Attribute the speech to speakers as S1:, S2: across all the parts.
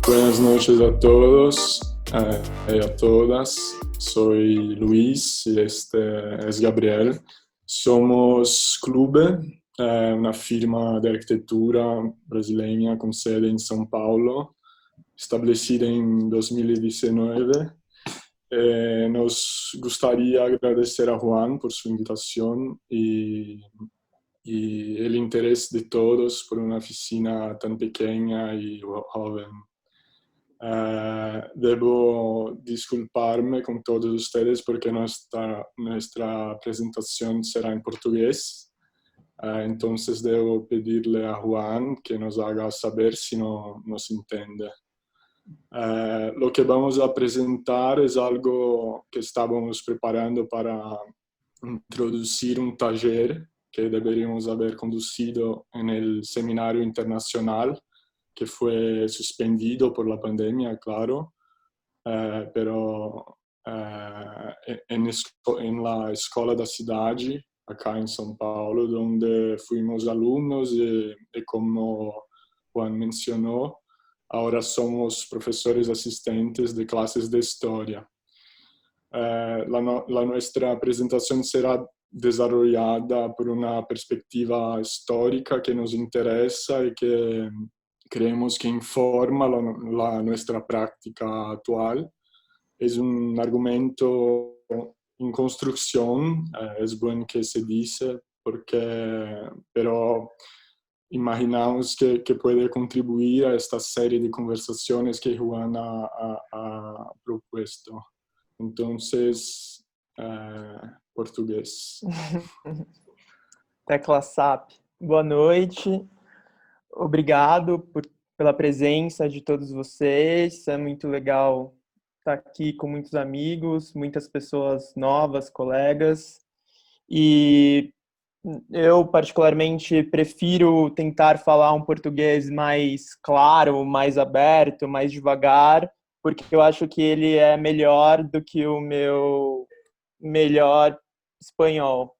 S1: Buenas noches a todos y a todas. Soy Luis y este es Gabriel. Somos Clube, una firma de arquitectura brasileña con sede en São Paulo, establecida en 2019. Nos gustaría agradecer a Juan por su invitación y el interés de todos por una oficina tan pequeña y joven. Debo disculparme con todos ustedes porque nuestra presentación será en portugués. Entonces debo pedirle a Juan que nos haga saber si no nos entiende. Lo que vamos a presentar es algo que estábamos preparando para introducir un taller que deberíamos haber conducido en el seminario internacional que fue suspendido por la pandemia, claro, pero en la Escola da Cidade, acá en São Paulo, donde fuimos alumnos y como Juan mencionó, ahora somos profesores asistentes de clases de historia. Nuestra presentación será desarrollada por una perspectiva histórica que nos interesa y que creemos que informa nuestra práctica actual. Es un argumento en construcción, es bueno que se dice, pero imaginamos que puede contribuir a esta serie de conversaciones que Juan ha propuesto. Entonces, português.
S2: Tecla SAP. Boa noite. Obrigado pela presença de todos vocês. É muito legal estar aqui com muitos amigos, muitas pessoas novas, colegas. E eu, particularmente, prefiro tentar falar um português mais claro, mais aberto, mais devagar, porque eu acho que ele é melhor do que o meu melhor espanhol.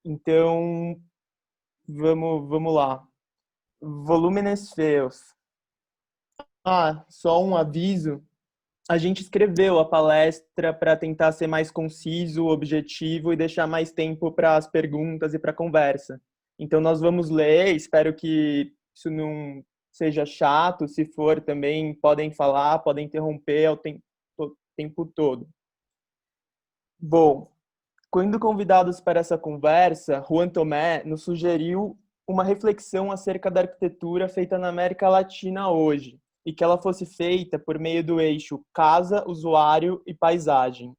S2: Então, vamos lá. Volúmenes feos. Só um aviso. A gente escreveu a palestra para tentar ser mais conciso, objetivo e deixar mais tempo para as perguntas e para a conversa. Então, nós vamos ler, espero que isso não seja chato. Se for, também podem falar, podem interromper o tempo todo. Bom, quando convidados para essa conversa, Juan Tomé nos sugeriu uma reflexão acerca da arquitetura feita na América Latina hoje, e que ela fosse feita por meio do eixo casa, usuário e paisagem.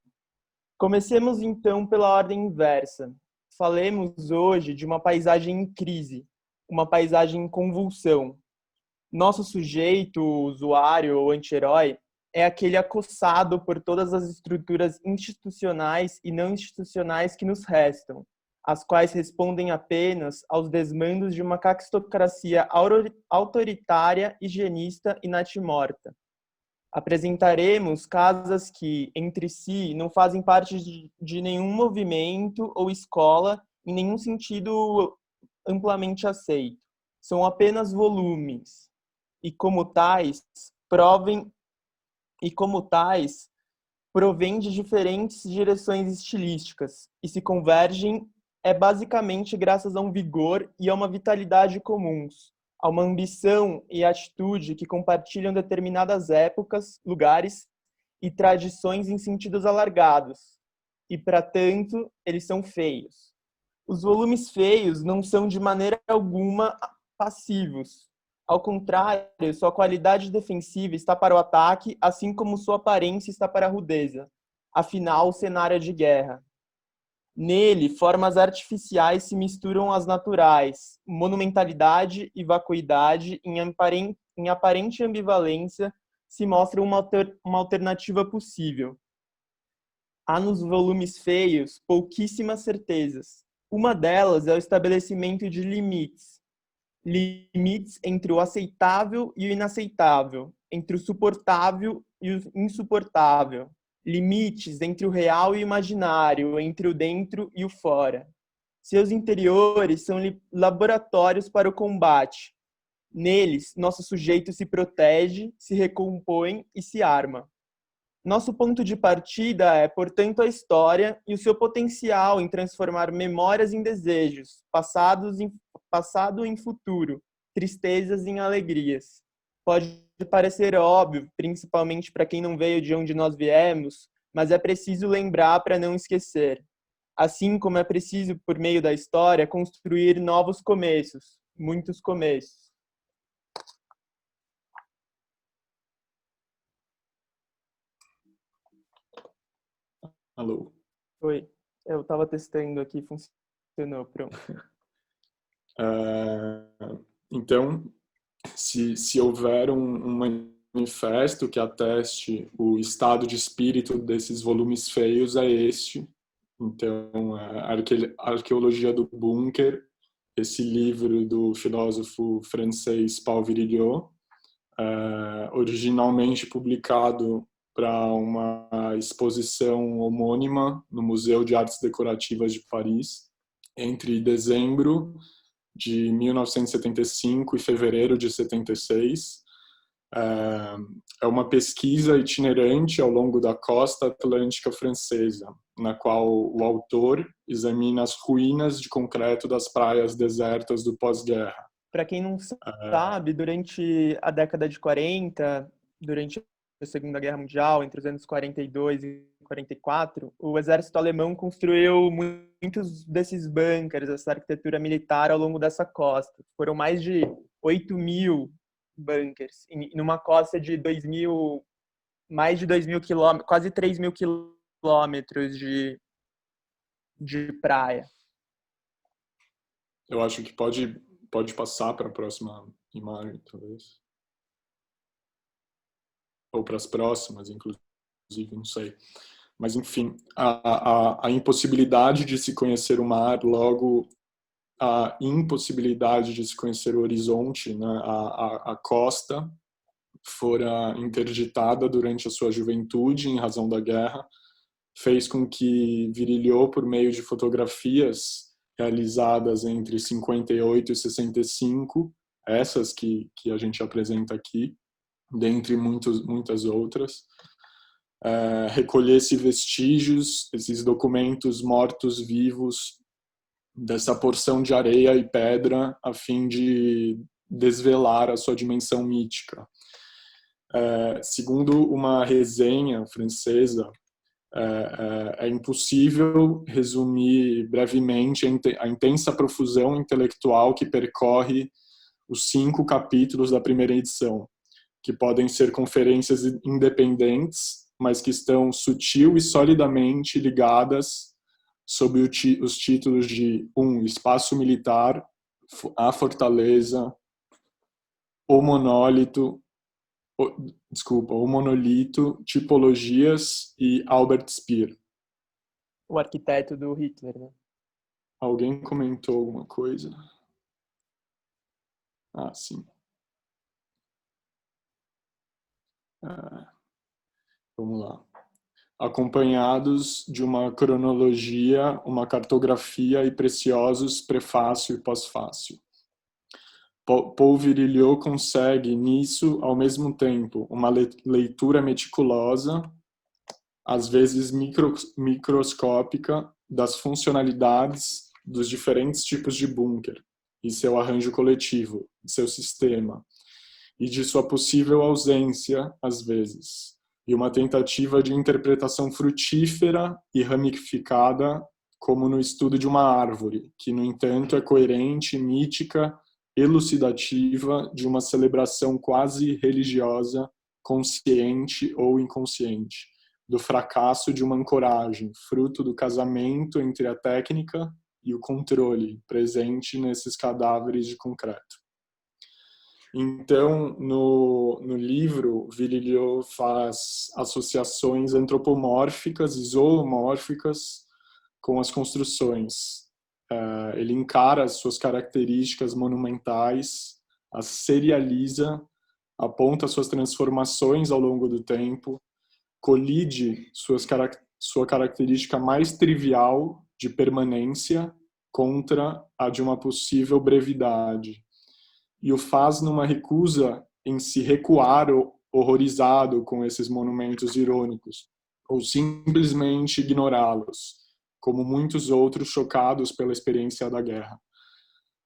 S2: Comecemos então pela ordem inversa. Falemos hoje de uma paisagem em crise, uma paisagem em convulsão. Nosso sujeito, usuário ou anti-herói, é aquele acossado por todas as estruturas institucionais e não institucionais que nos restam, as quais respondem apenas aos desmandos de uma caquistocracia autoritária, higienista e natimorta. Apresentaremos casas que, entre si, não fazem parte de nenhum movimento ou escola em nenhum sentido amplamente aceito. São apenas volumes. E como tais, provém de diferentes direções estilísticas e se convergem basicamente graças a um vigor e a uma vitalidade comuns, a uma ambição e atitude que compartilham determinadas épocas, lugares e tradições em sentidos alargados. E, para tanto, eles são feios. Os volumes feios não são de maneira alguma passivos. Ao contrário, sua qualidade defensiva está para o ataque, assim como sua aparência está para a rudeza. Afinal, o cenário é de guerra. Nele, formas artificiais se misturam às naturais. Monumentalidade e vacuidade, em aparente ambivalência, se mostram uma alternativa possível. Há nos volumes feios pouquíssimas certezas. Uma delas é o estabelecimento de limites entre o aceitável e o inaceitável, entre o suportável e o insuportável, limites entre o real e o imaginário, entre o dentro e o fora. Seus interiores são laboratórios para o combate, Neles, nosso sujeito se protege, se recompõe e se arma. Nosso ponto de partida é, portanto, a história e o seu potencial em transformar memórias em desejos, passado em futuro, tristezas em alegrias. Pode parecer óbvio, principalmente para quem não veio de onde nós viemos, mas é preciso lembrar para não esquecer. Assim como é preciso, por meio da história, construir novos começos, muitos começos.
S1: Alô?
S2: Oi, eu estava testando aqui, funcionou, pronto.
S1: Então, se houver um manifesto que ateste o estado de espírito desses volumes feios, é este. Então, a Arqueologia do Bunker, esse livro do filósofo francês Paul Virilio, originalmente publicado para uma exposição homônima no Museu de Artes Decorativas de Paris, entre dezembro de 1975 e fevereiro de 76. É uma pesquisa itinerante ao longo da costa atlântica francesa, na qual o autor examina as ruínas de concreto das praias desertas do pós-guerra.
S2: Para quem não sabe, durante a década de 40, durante a Segunda Guerra Mundial, entre os anos 42 e 44, o exército alemão construiu muitos desses bunkers, essa arquitetura militar ao longo dessa costa. Foram mais de 8.000 bunkers, numa costa de mais de 2.000 quilômetros, quase 3.000 quilômetros de praia.
S1: Eu acho que pode passar para a próxima imagem, talvez. Ou para as próximas, inclusive, não sei. Mas, enfim, a impossibilidade de se conhecer o mar, logo a impossibilidade de se conhecer o horizonte, né? A costa fora interditada durante a sua juventude em razão da guerra, fez com que Virilio, por meio de fotografias realizadas entre 58 e 65, essas que a gente apresenta aqui, dentre muitas outras, recolhesse vestígios, esses documentos mortos-vivos dessa porção de areia e pedra, a fim de desvelar a sua dimensão mítica. Segundo uma resenha francesa, é impossível resumir brevemente a intensa profusão intelectual que percorre os 5 capítulos da primeira edição, que podem ser conferências independentes, mas que estão sutil e solidamente ligadas sob os títulos de Espaço Militar, A Fortaleza, O Monolito, o Monolito, Tipologias e Albert Speer.
S2: O arquiteto do Hitler, né?
S1: Alguém comentou alguma coisa? Ah, sim. Vamos lá. Acompanhados de uma cronologia, uma cartografia e preciosos prefácio e pós-fácio. Paul Virilio consegue, nisso, ao mesmo tempo, uma leitura meticulosa, às vezes microscópica, das funcionalidades dos diferentes tipos de bunker e seu arranjo coletivo, seu sistema, e de sua possível ausência, às vezes, e uma tentativa de interpretação frutífera e ramificada, como no estudo de uma árvore, que, no entanto, é coerente, mítica, elucidativa de uma celebração quase religiosa, consciente ou inconsciente, do fracasso de uma ancoragem, fruto do casamento entre a técnica e o controle, presente nesses cadáveres de concreto. Então, no livro, Virilio faz associações antropomórficas e zoomórficas com as construções. Ele encara as suas características monumentais, as serializa, aponta suas transformações ao longo do tempo, colide sua característica mais trivial de permanência contra a de uma possível brevidade. e o faz numa recusa em se recuar horrorizado com esses monumentos irônicos, ou simplesmente ignorá-los, como muitos outros chocados pela experiência da guerra.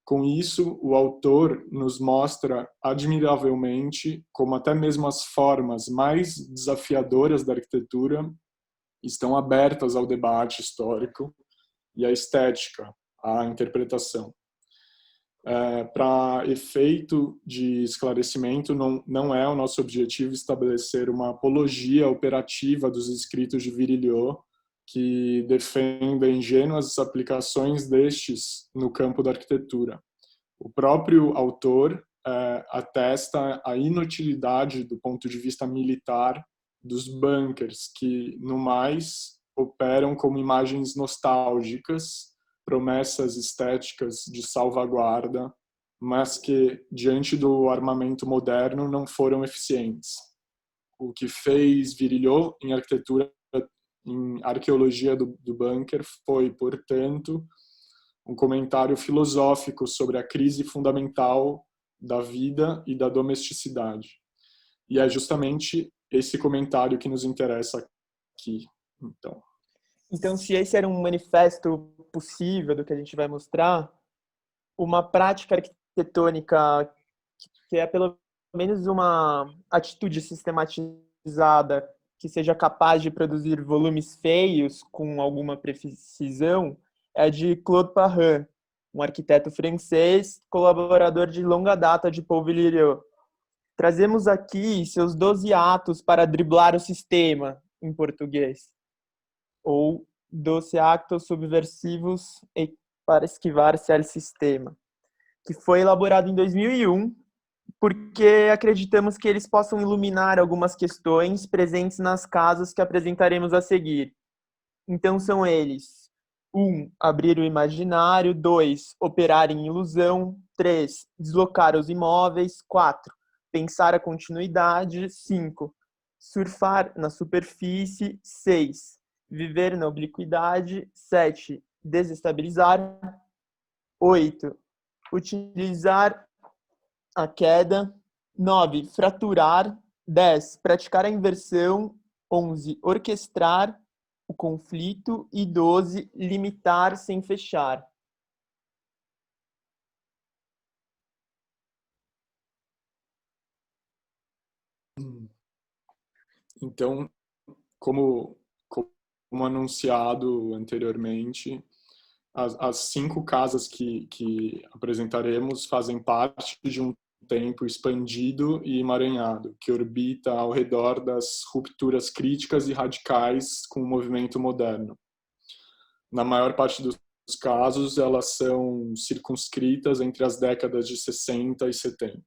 S1: Com isso, o autor nos mostra admiravelmente como até mesmo as formas mais desafiadoras da arquitetura estão abertas ao debate histórico e à estética, à interpretação. Para efeito de esclarecimento, não é o nosso objetivo estabelecer uma apologia operativa dos escritos de Virilio, que defenda ingênuas aplicações destes no campo da arquitetura. O próprio autor atesta a inutilidade do ponto de vista militar dos bunkers, que, no mais, operam como imagens nostálgicas, promessas estéticas de salvaguarda, mas que, diante do armamento moderno, não foram eficientes. O que fez Virilio em arquitetura, em arqueologia do bunker, foi, portanto, um comentário filosófico sobre a crise fundamental da vida e da domesticidade. E é justamente esse comentário que nos interessa aqui.
S2: Então, se esse era um manifesto possível do que a gente vai mostrar, uma prática arquitetônica que é pelo menos uma atitude sistematizada que seja capaz de produzir volumes feios com alguma precisão é a de Claude Parrin, um arquiteto francês, colaborador de longa data de Paul Virilio. Trazemos aqui seus 12 atos para driblar o sistema, em português, ou 12 actos subversivos para esquivar-se ao sistema, que foi elaborado em 2001, porque acreditamos que eles possam iluminar algumas questões presentes nas casas que apresentaremos a seguir. Então são eles: 1. Abrir o imaginário. 2. Operar em ilusão. 3. Deslocar os imóveis. 4. Pensar a continuidade. 5. Surfar na superfície. 6. Viver na obliquidade. 7. Desestabilizar. 8. Utilizar a queda. 9. Fraturar. 10. Praticar a inversão. 11. Orquestrar o conflito. E 12. Limitar sem fechar.
S1: Então, como anunciado anteriormente, as 5 casas que apresentaremos fazem parte de um tempo expandido e emaranhado, que orbita ao redor das rupturas críticas e radicais com o movimento moderno. Na maior parte dos casos, elas são circunscritas entre as décadas de 60 e 70.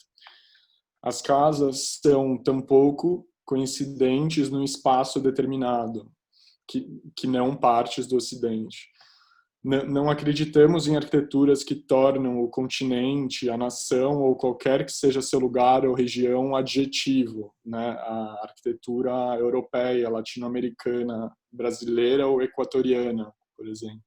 S1: As casas são tampouco coincidentes num espaço determinado, que não partes do Ocidente. Não acreditamos em arquiteturas que tornam o continente, a nação ou qualquer que seja seu lugar ou região adjetivo, né? A arquitetura europeia, latino-americana, brasileira ou equatoriana, por exemplo.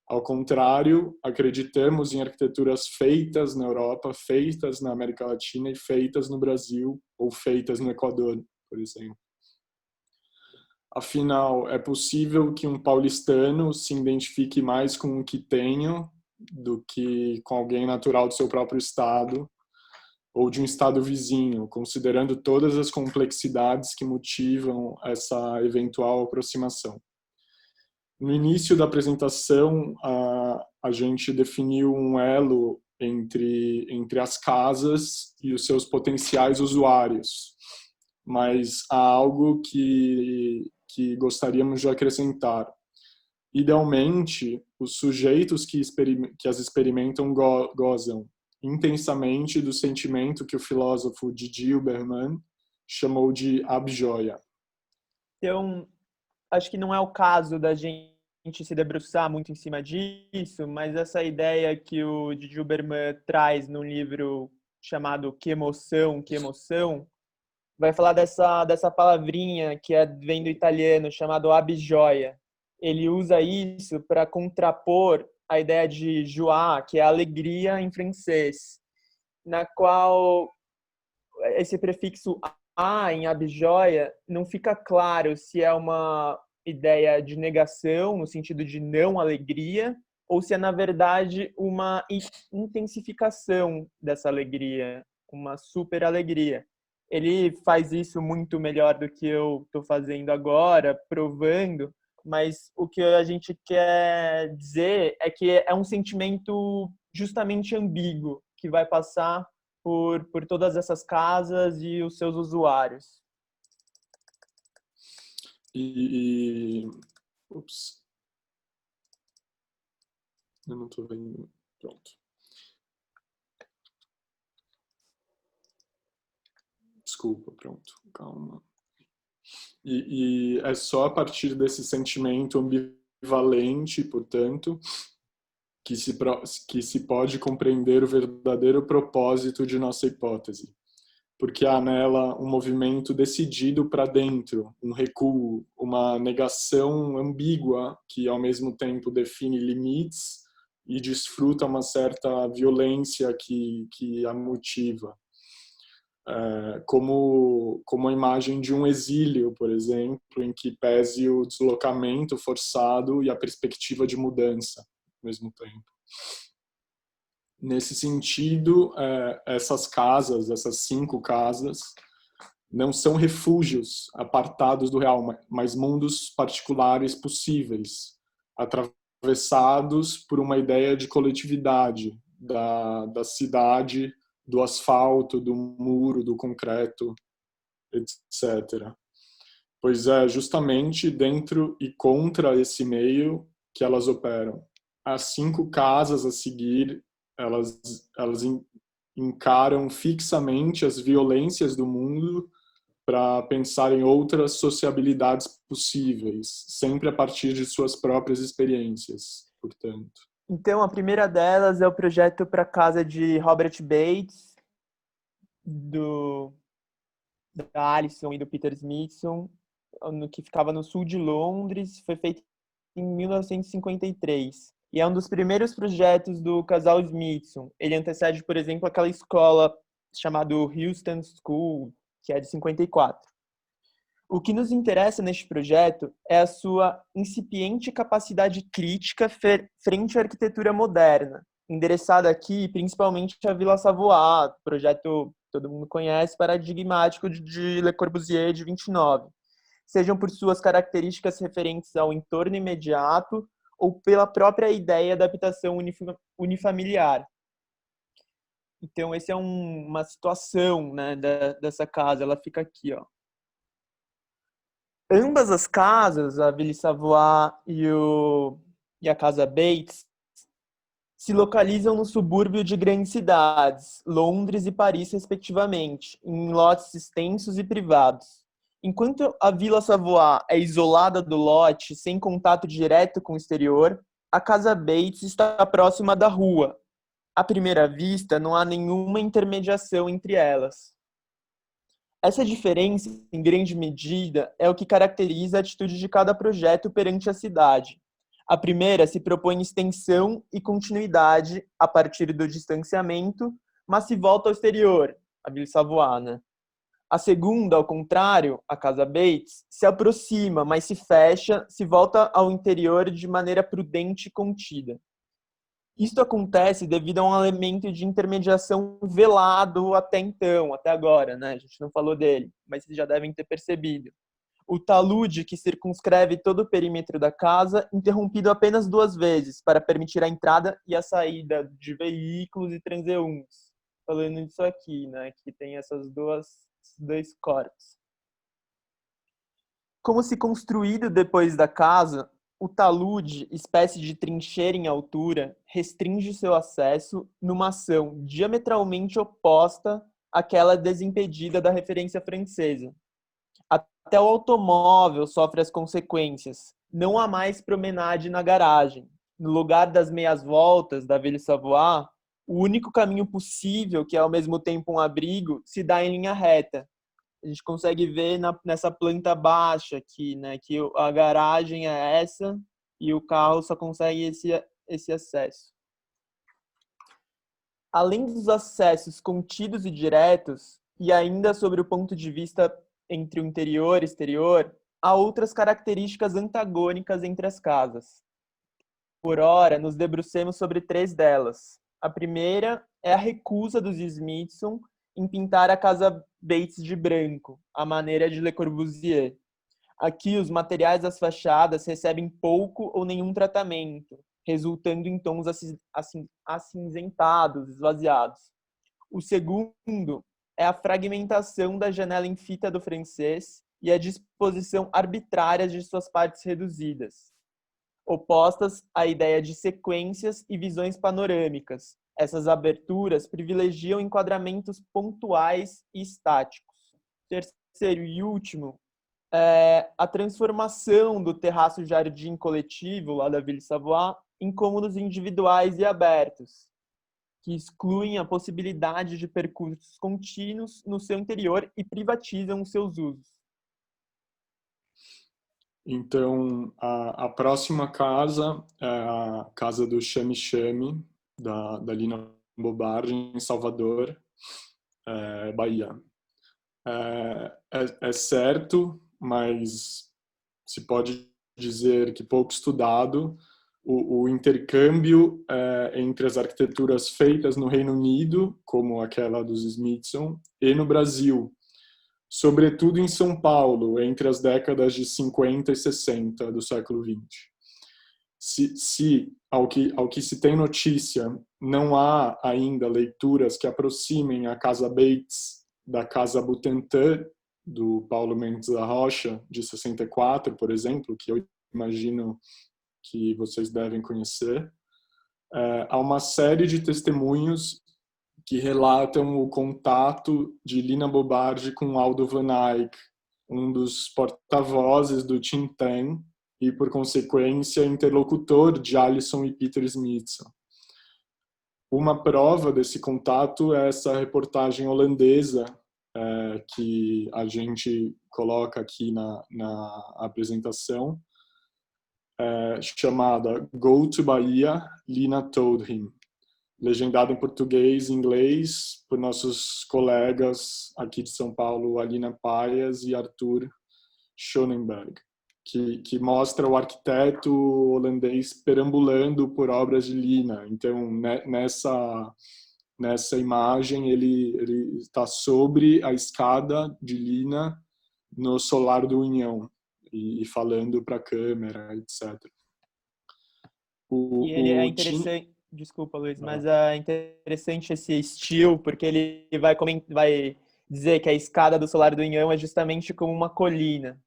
S1: Ao contrário, acreditamos em arquiteturas feitas na Europa, feitas na América Latina e feitas no Brasil ou feitas no Equador, por exemplo. Afinal, é possível que um paulistano se identifique mais com o que tenho do que com alguém natural do seu próprio estado ou de um estado vizinho, considerando todas as complexidades que motivam essa eventual aproximação. No início da apresentação, a gente definiu um elo entre as casas e os seus potenciais usuários, mas há algo que gostaríamos de acrescentar. Idealmente, os sujeitos que as experimentam gozam intensamente do sentimento que o filósofo Didier Huberman chamou de abjoia.
S2: Então, acho que não é o caso da gente se debruçar muito em cima disso, mas essa ideia que o Didier Huberman traz no livro chamado Que Emoção, vai falar dessa palavrinha que vem do italiano, chamado abjoia. Ele usa isso para contrapor a ideia de joie, que é alegria em francês. na qual esse prefixo a em Abjóia não fica claro se é uma ideia de negação, no sentido de não alegria, ou se é, na verdade, uma intensificação dessa alegria, uma super alegria. Ele faz isso muito melhor do que eu estou fazendo agora, provando, mas o que a gente quer dizer é que é um sentimento justamente ambíguo, que vai passar por todas essas casas e os seus usuários.
S1: Ups. Eu não estou vendo. Pronto. Desculpa, pronto. Calma. E é só a partir desse sentimento ambivalente, portanto, que se pode compreender o verdadeiro propósito de nossa hipótese. Porque há nela um movimento decidido para dentro, um recuo, uma negação ambígua que ao mesmo tempo define limites e desfruta uma certa violência que a motiva. Como a imagem de um exílio, por exemplo, em que pese o deslocamento forçado e a perspectiva de mudança ao mesmo tempo. Nesse sentido, essas 5 casas, não são refúgios apartados do real, mas mundos particulares possíveis, atravessados por uma ideia de coletividade, da cidade, do asfalto, do muro, do concreto, etc. Pois é justamente dentro e contra esse meio que elas operam. As 5 casas a seguir, elas encaram fixamente as violências do mundo para pensar em outras sociabilidades possíveis, sempre a partir de suas próprias experiências, portanto.
S2: Então, a primeira delas é o projeto para a casa de Robert Bates, da Alison e do Peter Smithson, que ficava no sul de Londres, foi feito em 1953. E é um dos primeiros projetos do casal Smithson. Ele antecede, por exemplo, aquela escola chamada Houston School, que é de 54. O que nos interessa neste projeto é a sua incipiente capacidade crítica frente à arquitetura moderna, endereçada aqui principalmente à Vila Savoie, projeto todo mundo conhece, paradigmático de Le Corbusier de 29, sejam por suas características referentes ao entorno imediato ou pela própria ideia da habitação unifamiliar. Então, essa é uma situação, né, dessa casa, ela fica aqui, ó. Ambas as casas, a Villa Savoie e a Casa Bates, se localizam no subúrbio de grandes cidades, Londres e Paris, respectivamente, em lotes extensos e privados. Enquanto a Villa Savoie é isolada do lote, sem contato direto com o exterior, a Casa Bates está próxima da rua. À primeira vista, não há nenhuma intermediação entre elas. Essa diferença, em grande medida, é o que caracteriza a atitude de cada projeto perante a cidade. A primeira se propõe extensão e continuidade a partir do distanciamento, mas se volta ao exterior, a Villa Savoie, né? A segunda, ao contrário, a Casa Bates, se aproxima, mas se fecha, se volta ao interior de maneira prudente e contida. Isto acontece devido a um elemento de intermediação velado até então, até agora, né? A gente não falou dele, mas vocês já devem ter percebido. O talude que circunscreve todo o perímetro da casa, interrompido apenas 2 vezes, para permitir a entrada e a saída de veículos e transeuntes. Falando disso aqui, né? Que tem esses 2 cortes. Como se construído depois da casa, o talude, espécie de trincheira em altura, restringe seu acesso numa ação diametralmente oposta àquela desimpedida da referência francesa. Até o automóvel sofre as consequências. Não há mais promenade na garagem. No lugar das meias voltas da Villa Savoie, o único caminho possível, que é ao mesmo tempo um abrigo, se dá em linha reta. A gente consegue ver nessa planta baixa aqui, né, que a garagem é essa e o carro só consegue esse acesso. Além dos acessos contidos e diretos, e ainda sobre o ponto de vista entre o interior e exterior, há outras características antagônicas entre as casas. Por ora, nos debrucemos sobre 3 delas. A primeira é a recusa dos Smithson em pintar a casa Bates de branco, à maneira de Le Corbusier. Aqui, os materiais das fachadas recebem pouco ou nenhum tratamento, resultando em tons acinzentados, esvaziados. O segundo é a fragmentação da janela em fita do francês e a disposição arbitrária de suas partes reduzidas, opostas à ideia de sequências e visões panorâmicas. Essas aberturas privilegiam enquadramentos pontuais e estáticos. Terceiro e último, a transformação do terraço-jardim coletivo, lá da Ville Savoie, em cômodos individuais e abertos, que excluem a possibilidade de percursos contínuos no seu interior e privatizam os seus usos.
S1: Então, a próxima casa é a casa do Chame Chame, da Lina Bobardi, em Salvador, Bahia. É certo, mas se pode dizer que pouco estudado, o intercâmbio entre as arquiteturas feitas no Reino Unido, como aquela dos Smithson, e no Brasil, sobretudo em São Paulo, entre as décadas de 50 e 60 do século XX. Ao que se tem notícia, não há ainda leituras que aproximem a Casa Bates da Casa Butantan, do Paulo Mendes da Rocha, de 64, por exemplo, que eu imagino que vocês devem conhecer. Há uma série de testemunhos que relatam o contato de Lina Bobardi com Aldo Van Eyck, um dos porta-vozes do Tim Tam e, por consequência, interlocutor de Alison e Peter Smithson. Uma prova desse contato é essa reportagem holandesa que a gente coloca aqui na apresentação, chamada Go to Bahia, Lina Told Him, legendado em português e inglês por nossos colegas aqui de São Paulo, Alina Paias e Arthur Schonenberg, que mostra o arquiteto holandês perambulando por obras de Lina. Então, nessa imagem, ele está sobre a escada de Lina no solar do União e falando para a câmera, etc.
S2: E ele é interessante, desculpa, Luiz, mas é interessante esse estilo, porque ele vai dizer que a escada do solar do União é justamente como uma colina.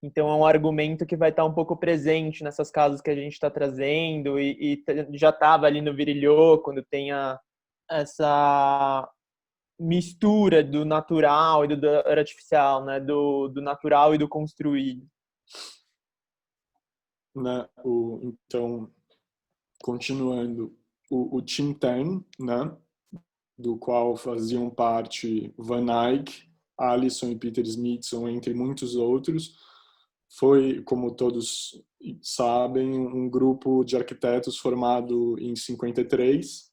S2: Então é um argumento que vai estar um pouco presente nessas casas que a gente está trazendo e já estava ali no Virilhô, quando tem essa mistura do natural e do artificial, né? do natural e do construído.
S1: Então, continuando, o Tim Tam, né, do qual faziam parte Van Eyck, Alison e Peter Smithson, entre muitos outros, foi, como todos sabem, um grupo de arquitetos formado em 53,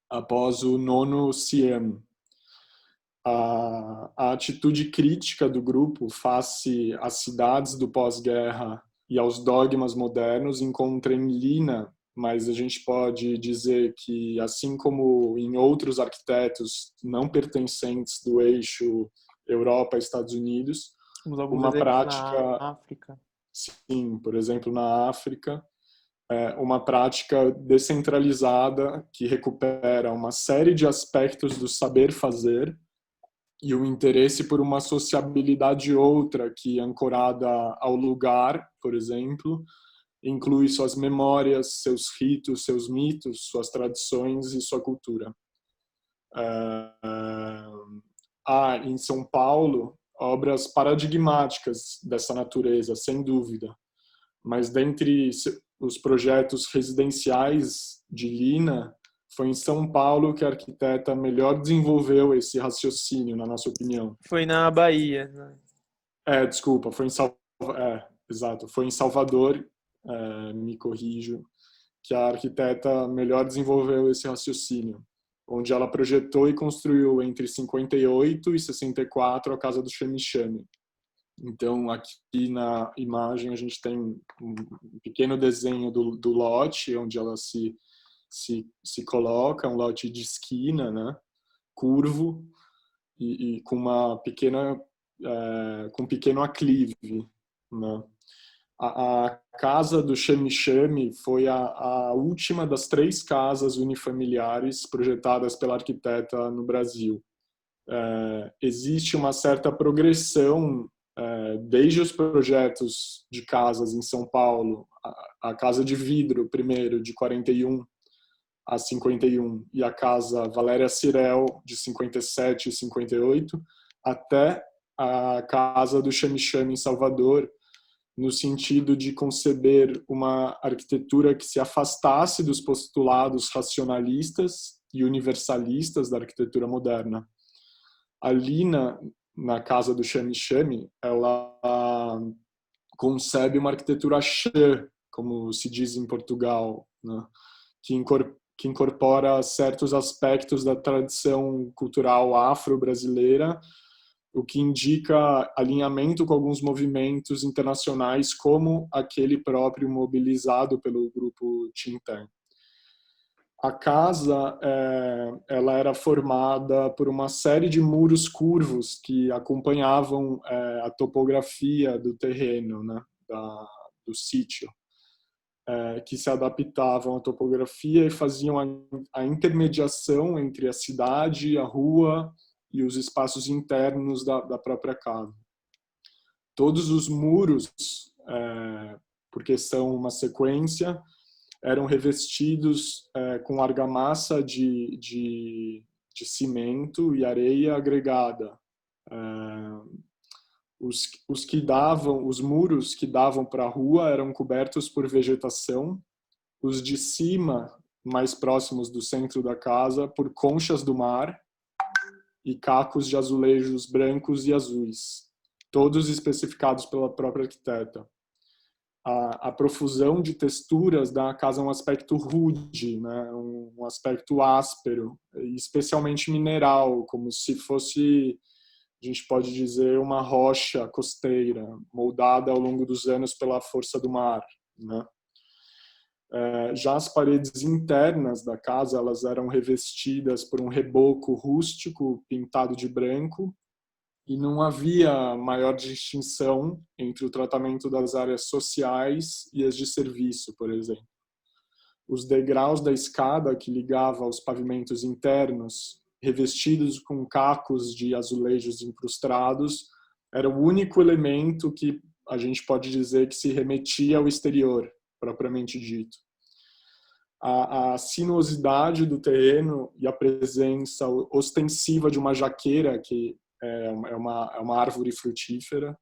S1: após o nono CIEM. A atitude crítica do grupo face às cidades do pós-guerra e aos dogmas modernos encontra em Lina, mas a gente pode dizer que, assim como em outros arquitetos não pertencentes do eixo Europa-Estados Unidos, uma prática,
S2: na África.
S1: Sim, por exemplo, na África, uma prática descentralizada que recupera uma série de aspectos do saber fazer e o interesse por uma sociabilidade outra que, ancorada ao lugar, por exemplo, inclui suas memórias, seus ritos, seus mitos, suas tradições e sua cultura. Há, em São Paulo, obras paradigmáticas dessa natureza, sem dúvida, mas dentre os projetos residenciais de Lina, foi em São Paulo que a arquiteta melhor desenvolveu esse raciocínio, na nossa opinião.
S2: Foi na Bahia, né?
S1: Desculpa, foi em Salvador, me corrijo. que a arquiteta melhor desenvolveu esse raciocínio, onde ela projetou e construiu entre 58 e 64 a casa do Chamichami. Então, aqui na imagem a gente tem um pequeno desenho do lote, onde ela se coloca, um lote de esquina, né, curvo, e com uma pequena, com um pequeno aclive, né. A casa do Chamichami foi a última das 3 casas unifamiliares projetadas pela arquiteta no Brasil. Existe uma certa progressão desde os projetos de casas em São Paulo, a Casa de Vidro, primeiro, de 41 a 51, e a Casa Valéria Cirel, de 57 e 58, até a Casa do Chamichami em Salvador, no sentido de conceber uma arquitetura que se afastasse dos postulados racionalistas e universalistas da arquitetura moderna. Ali na casa do Chamichami, ela concebe uma arquitetura axé, como se diz em Portugal, né? que incorpora certos aspectos da tradição cultural afro-brasileira, o que indica alinhamento com alguns movimentos internacionais, como aquele próprio mobilizado pelo grupo Tintin. A casa ela era formada por uma série de muros curvos que acompanhavam a topografia do terreno, né, do sítio, que se adaptavam à topografia e faziam a intermediação entre a cidade, a rua e os espaços internos da própria casa. Todos os muros, porque são uma sequência, eram revestidos com argamassa de cimento e areia agregada. Os muros que davam para a rua eram cobertos por vegetação, os de cima, mais próximos do centro da casa, por conchas do mar e cacos de azulejos brancos e azuis, todos especificados pela própria arquiteta. A profusão de texturas dá à casa um aspecto rude, né? Um aspecto áspero, especialmente mineral, como se fosse, a gente pode dizer, uma rocha costeira, moldada ao longo dos anos pela força do mar, né? Já as paredes internas da casa, elas eram revestidas por um reboco rústico pintado de branco, e não havia maior distinção entre o tratamento das áreas sociais e as de serviço, por exemplo. Os degraus da escada que ligava aos pavimentos internos, revestidos com cacos de azulejos incrustados, era o único elemento que a gente pode dizer que se remetia ao exterior, propriamente dito. A sinuosidade do terreno e a presença ostensiva de uma jaqueira, que é uma árvore frutífera,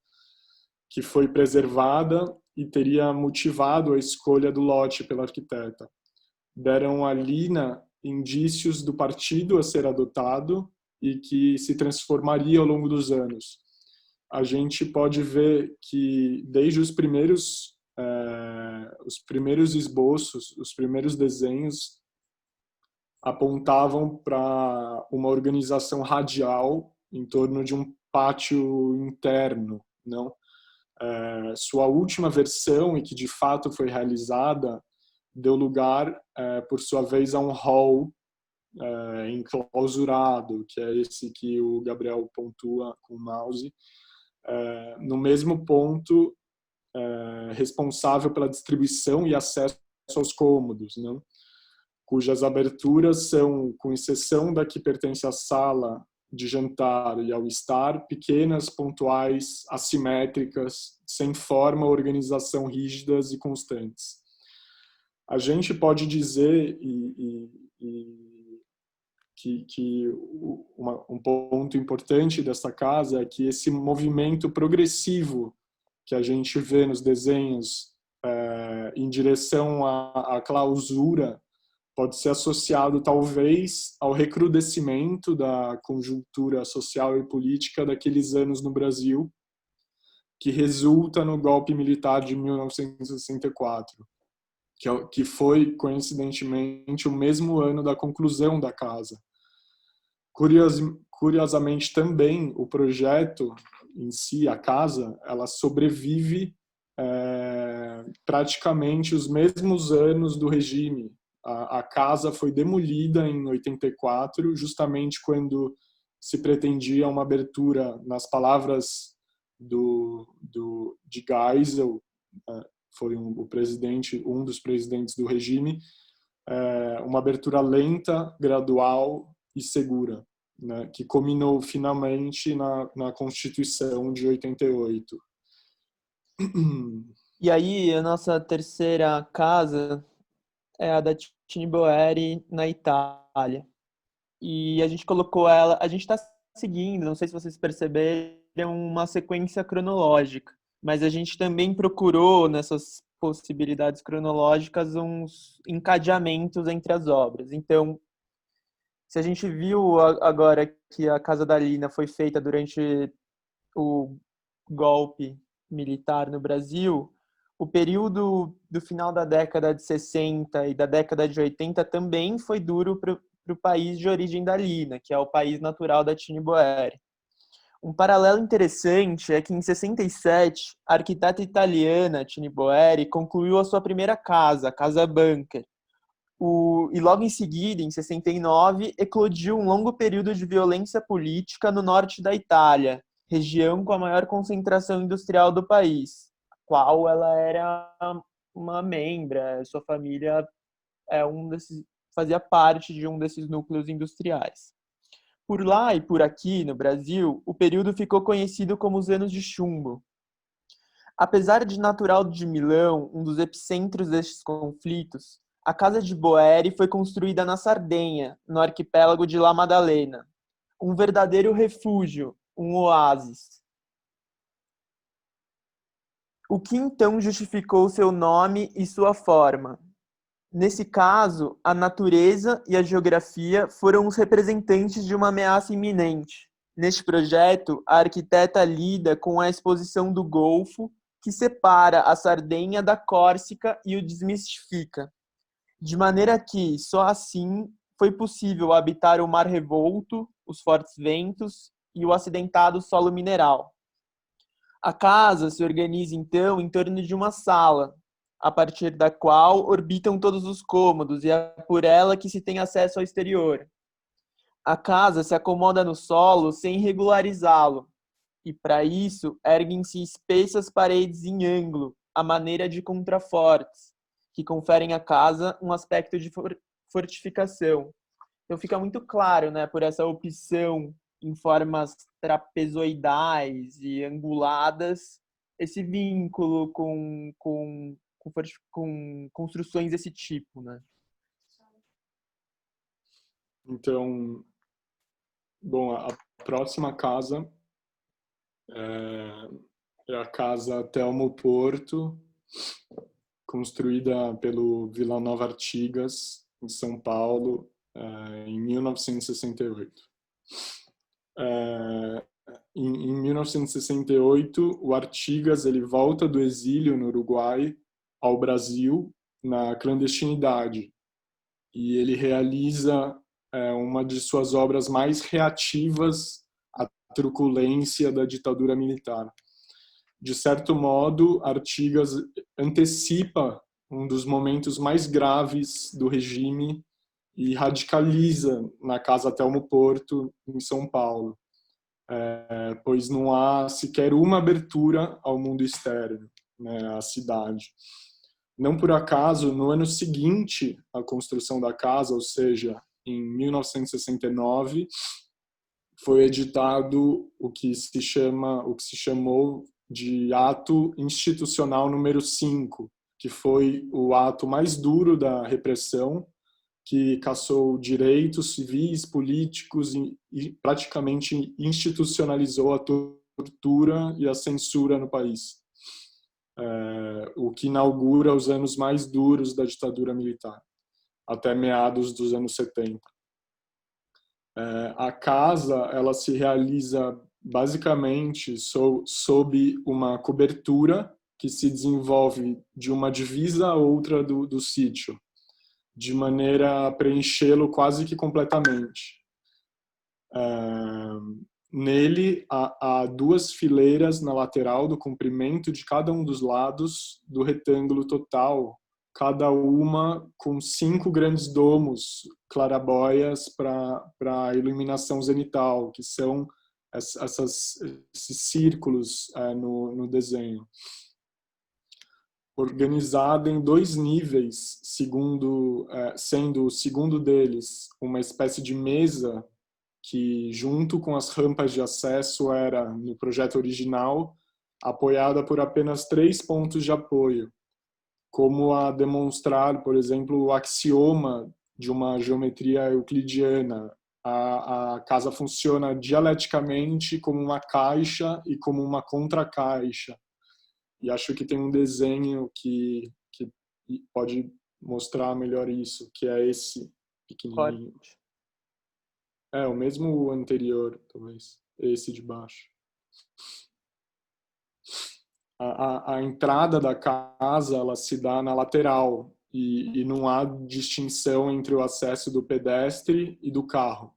S1: que foi preservada e teria motivado a escolha do lote pela arquiteta. Deram à Lina indícios do partido a ser adotado e que se transformaria ao longo dos anos. A gente pode ver que desde os primeiros esboços, os primeiros desenhos apontavam para uma organização radial em torno de um pátio interno, não? Sua última versão, e que de fato foi realizada, deu lugar, por sua vez, a um hall enclausurado, que é esse que o Gabriel pontua com o mouse, no mesmo ponto responsável pela distribuição e acesso aos cômodos, não? Cujas aberturas são, com exceção da que pertence à sala de jantar e ao estar, pequenas, pontuais, assimétricas, sem forma ou organização rígidas e constantes. A gente pode dizer que um ponto importante dessa casa é que esse movimento progressivo que a gente vê nos desenhos em direção à clausura pode ser associado, talvez, ao recrudescimento da conjuntura social e política daqueles anos no Brasil, que resulta no golpe militar de 1964. que foi, coincidentemente, o mesmo ano da conclusão da casa. Curiosamente, também, o projeto em si, a casa, ela sobrevive praticamente os mesmos anos do regime. A casa foi demolida em 84, justamente quando se pretendia uma abertura, nas palavras de Geisel, foi o presidente, um dos presidentes do regime, uma abertura lenta, gradual e segura, né, que culminou finalmente na Constituição de 88.
S2: E aí, a nossa terceira casa é a da Tiniboeri, na Itália. E a gente colocou ela, a gente está seguindo, não sei se vocês perceberam, uma sequência cronológica, mas a gente também procurou nessas possibilidades cronológicas uns encadeamentos entre as obras. Então, se a gente viu agora que a Casa da Lina foi feita durante o golpe militar no Brasil, o período do final da década de 60 e da década de 80 também foi duro para o país de origem da Lina, que é o país natural da Tiniboeri. Um paralelo interessante é que em 67, a arquiteta italiana Tiniboeri concluiu a sua primeira casa, a Casa Bunker. E logo em seguida, em 69, eclodiu um longo período de violência política no norte da Itália, região com a maior concentração industrial do país, a qual ela era uma membra, sua família fazia parte de um desses núcleos industriais. Por lá e por aqui, no Brasil, o período ficou conhecido como os Anos de Chumbo. Apesar de natural de Milão, um dos epicentros destes conflitos, a Casa de Boeri foi construída na Sardenha, no arquipélago de La Maddalena, um verdadeiro refúgio, um oásis. O que então justificou seu nome e sua forma? Nesse caso, a natureza e a geografia foram os representantes de uma ameaça iminente. Neste projeto, a arquiteta lida com a exposição do Golfo, que separa a Sardenha da Córcega e o desmistifica. De maneira que, só assim, foi possível habitar o mar revolto, os fortes ventos e o acidentado solo mineral. A casa se organiza, então, em torno de uma sala, a partir da qual orbitam todos os cômodos e é por ela que se tem acesso ao exterior. A casa se acomoda no solo sem regularizá-lo, e para isso erguem-se espessas paredes em ângulo, à maneira de contrafortes, que conferem à casa um aspecto de fortificação. Então fica muito claro, né, por essa opção em formas trapezoidais e anguladas, esse vínculo com construções desse tipo, né?
S1: Então, bom, a próxima casa é a Casa Telmo Porto, construída pelo Vila Nova Artigas, em São Paulo, em 1968. Em 1968, o Artigas ele volta do exílio no Uruguai ao Brasil na clandestinidade e ele realiza uma de suas obras mais reativas à truculência da ditadura militar. De certo modo, Artigas antecipa um dos momentos mais graves do regime e radicaliza na Casa Telmo Porto, em São Paulo, pois não há sequer uma abertura ao mundo externo, né, à cidade. Não por acaso, no ano seguinte à construção da casa, ou seja, em 1969, foi editado o que se chamou de Ato Institucional número 5, que foi o ato mais duro da repressão, que cassou direitos civis, políticos e praticamente institucionalizou a tortura e a censura no país, o que inaugura os anos mais duros da ditadura militar, até meados dos anos 70. A casa ela se realiza basicamente sob uma cobertura que se desenvolve de uma divisa a outra do sítio, de maneira a preenchê-lo quase que completamente. Nele, há duas fileiras na lateral do comprimento de cada um dos lados do retângulo total, cada uma com 5 grandes domos, clarabóias para iluminação zenital, que são esses círculos no desenho. Organizada em 2 níveis, sendo o segundo deles uma espécie de mesa que, junto com as rampas de acesso, era, no projeto original, apoiada por apenas 3 pontos de apoio, como a demonstrar, por exemplo, o axioma de uma geometria euclidiana. A casa funciona dialeticamente como uma caixa e como uma contracaixa. E acho que tem um desenho que pode mostrar melhor isso, que é esse pequenininho. O mesmo anterior, talvez. Esse de baixo. A entrada da casa, ela se dá na lateral e não há distinção entre o acesso do pedestre e do carro.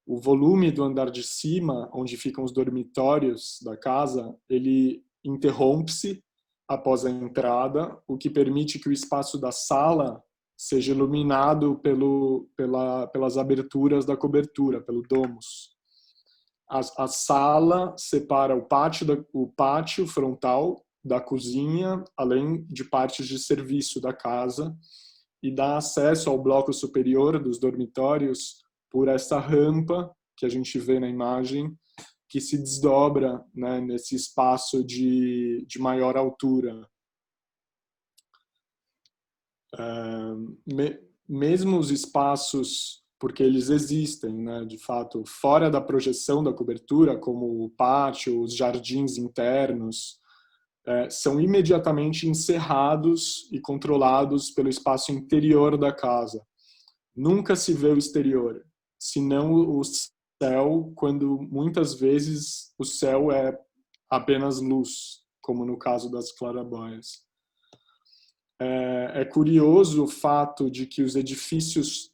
S1: O volume do andar de cima, onde ficam os dormitórios da casa, ele interrompe-se após a entrada, o que permite que o espaço da sala seja iluminado pelas aberturas da cobertura, pelo domus. A sala separa o pátio frontal da cozinha, além de partes de serviço da casa, e dá acesso ao bloco superior dos dormitórios por essa rampa que a gente vê na imagem, que se desdobra, né, nesse espaço de maior altura. Mesmo os espaços, porque eles existem, né, de fato, fora da projeção da cobertura, como o pátio, os jardins internos, são imediatamente encerrados e controlados pelo espaço interior da casa. Nunca se vê o exterior, senão o céu, quando muitas vezes o céu é apenas luz, como no caso das claraboias. É curioso o fato de que os edifícios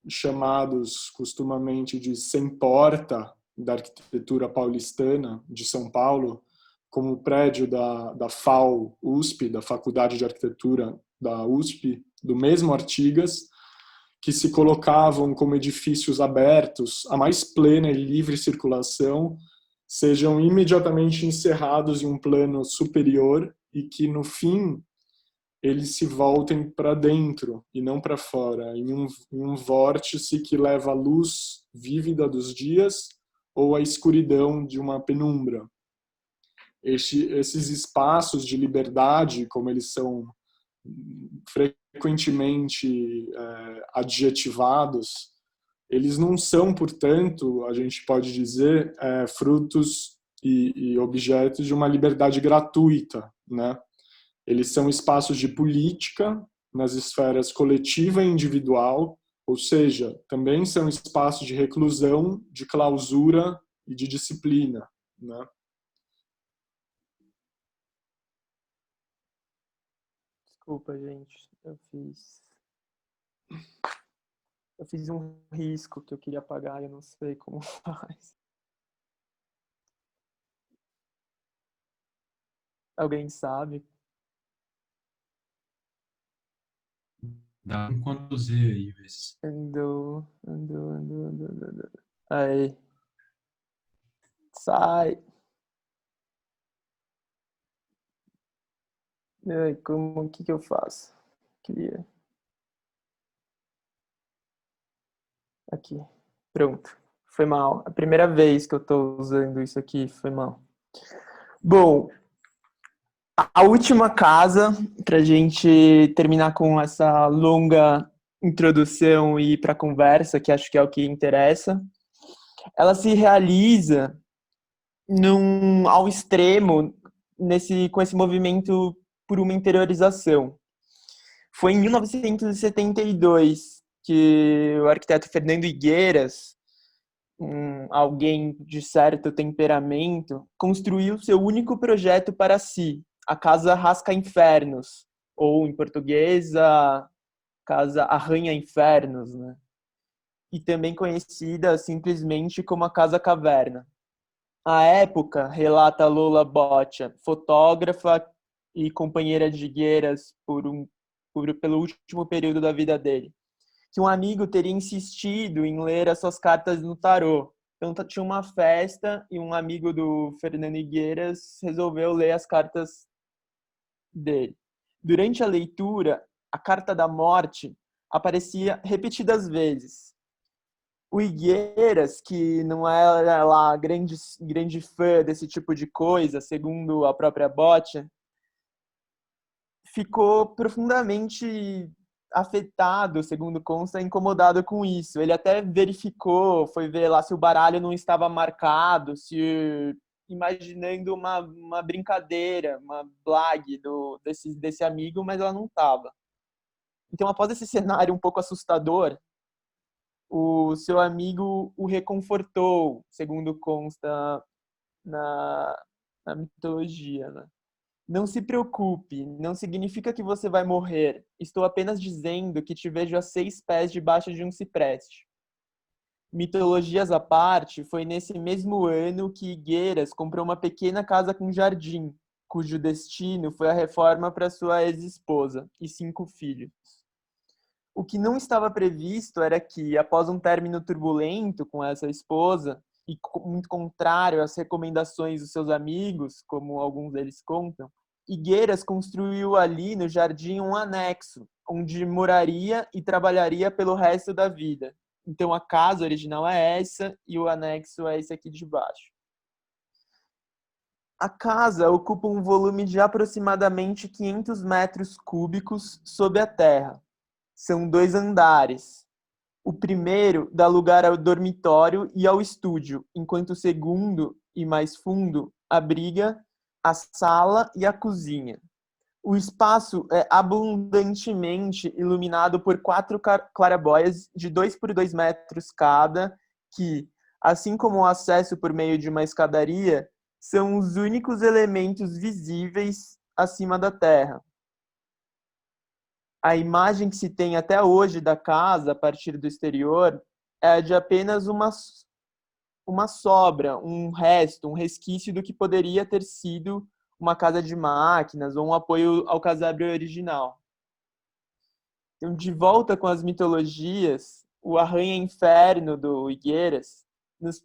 S1: chamados costumamente de sem porta da arquitetura paulistana de São Paulo, como o prédio da FAU-USP, da Faculdade de Arquitetura da USP, do mesmo Artigas, que se colocavam como edifícios abertos, a mais plena e livre circulação, sejam imediatamente encerrados em um plano superior e que, no fim, eles se voltem para dentro e não para fora, em um vórtice que leva a luz vívida dos dias ou a escuridão de uma penumbra. Esses espaços de liberdade, como eles são frequentemente adjetivados, eles não são, portanto, a gente pode dizer, frutos e objetos de uma liberdade gratuita, né? Eles são espaços de política nas esferas coletiva e individual, ou seja, também são espaços de reclusão, de clausura e de disciplina, né?
S2: Desculpa, gente. Eu fiz um risco que eu queria apagar e eu não sei como faz. Alguém sabe?
S3: Dá um Ctrl Z aí, vê se...
S2: Andou. Aí. Sai. Ai, o que eu faço? Queria. Aqui. Pronto. Foi mal. A primeira vez que eu tô usando isso aqui foi mal. Bom, a última casa, pra gente terminar com essa longa introdução e ir pra conversa, que acho que é o que interessa, ela se realiza ao extremo com esse movimento por uma interiorização. Foi em 1972 que o arquiteto Fernando Higueras, alguém de certo temperamento, construiu seu único projeto para si, a Casa Rasca-Infernos, ou em português, a Casa Arranha-Infernos, né? E também conhecida simplesmente como a Casa Caverna. À época, relata Lola Boccia, fotógrafa e companheira de Gueiras pelo último período da vida dele, que um amigo teria insistido em ler as suas cartas no tarô. Então tinha uma festa e um amigo do Fernando Higueras resolveu ler as cartas dele. Durante a leitura, a carta da morte aparecia repetidas vezes. O Higueras, que não era lá grande fã desse tipo de coisa, segundo a própria Boccia, ficou profundamente afetado, segundo consta, incomodado com isso. Ele até verificou, foi ver lá se o baralho não estava marcado, se imaginando uma brincadeira, uma blague desse amigo, mas ela não estava. Então, após esse cenário um pouco assustador, o seu amigo o reconfortou, segundo consta na mitologia, né? Não se preocupe, não significa que você vai morrer. Estou apenas dizendo que te vejo a 6 pés debaixo de um cipreste. Mitologias à parte, foi nesse mesmo ano que Higueras comprou uma pequena casa com jardim, cujo destino foi a reforma para sua ex-esposa e 5 filhos. O que não estava previsto era que, após um término turbulento com essa esposa, e muito contrário às recomendações dos seus amigos, como alguns deles contam, Higueras construiu ali no jardim um anexo, onde moraria e trabalharia pelo resto da vida. Então a casa original é essa e o anexo é esse aqui de baixo. A casa ocupa um volume de aproximadamente 500 metros cúbicos sob a terra. São 2 andares. O primeiro dá lugar ao dormitório e ao estúdio, enquanto o segundo, e mais fundo, abriga a sala e a cozinha. O espaço é abundantemente iluminado por 4 claraboias de 2 por 2 metros cada, que, assim como o acesso por meio de uma escadaria, são os únicos elementos visíveis acima da terra. A imagem que se tem até hoje da casa, a partir do exterior, é de apenas uma sobra, um resto, um resquício do que poderia ter sido uma casa de máquinas ou um apoio ao casebre original. Então, de volta com as mitologias, o Arranha-Inferno do Higueras nos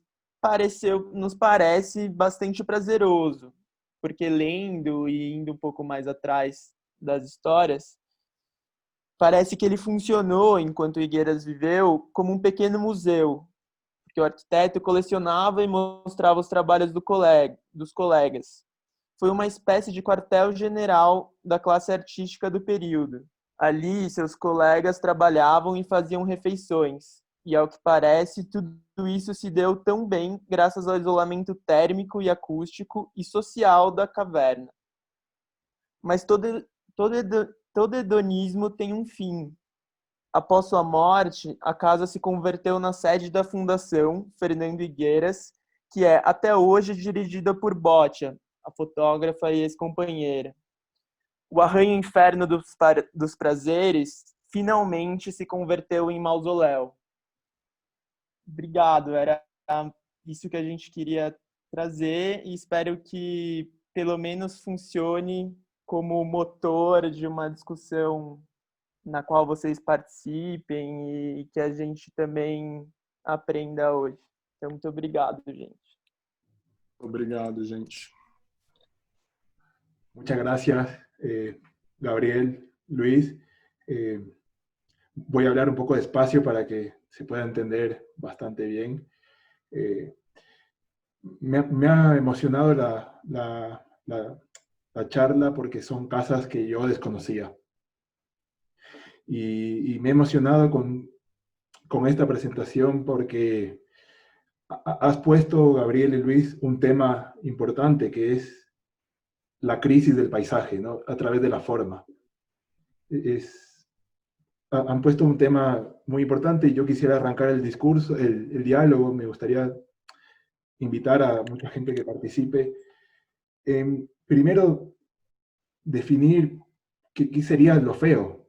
S2: parece bastante prazeroso, porque lendo e indo um pouco mais atrás das histórias, parece que ele funcionou, enquanto Higueras viveu, como um pequeno museu, porque o arquiteto colecionava e mostrava os trabalhos dos colegas. Foi uma espécie de quartel-general da classe artística do período. Ali, seus colegas trabalhavam e faziam refeições, e, ao que parece, tudo isso se deu tão bem graças ao isolamento térmico e acústico e social da caverna. Mas todo hedonismo tem um fim. Após sua morte, a casa se converteu na sede da Fundação Fernando Higueras, que é até hoje dirigida por Boccia, a fotógrafa e ex-companheira. O Arranha-Inferno dos Prazeres finalmente se converteu em mausoléu. Obrigado, era isso que a gente queria trazer e espero que pelo menos funcione como motor de uma discussão na qual vocês participem e que a gente também aprenda hoje. Então, muito obrigado, gente.
S1: Obrigado, gente.
S4: Muchas gracias, Gabriel, Luis. Voy a hablar un poco despacio para que se pueda entender bastante bien. Me ha emocionado la charla porque son casas que yo desconocía. Y me he emocionado con esta presentación porque has puesto, Gabriel y Luis, un tema importante que es la crisis del paisaje, ¿no? A través de la forma. Han puesto un tema muy importante y yo quisiera arrancar el discurso, el diálogo. Me gustaría invitar a mucha gente que participe. Primero, definir qué sería lo feo.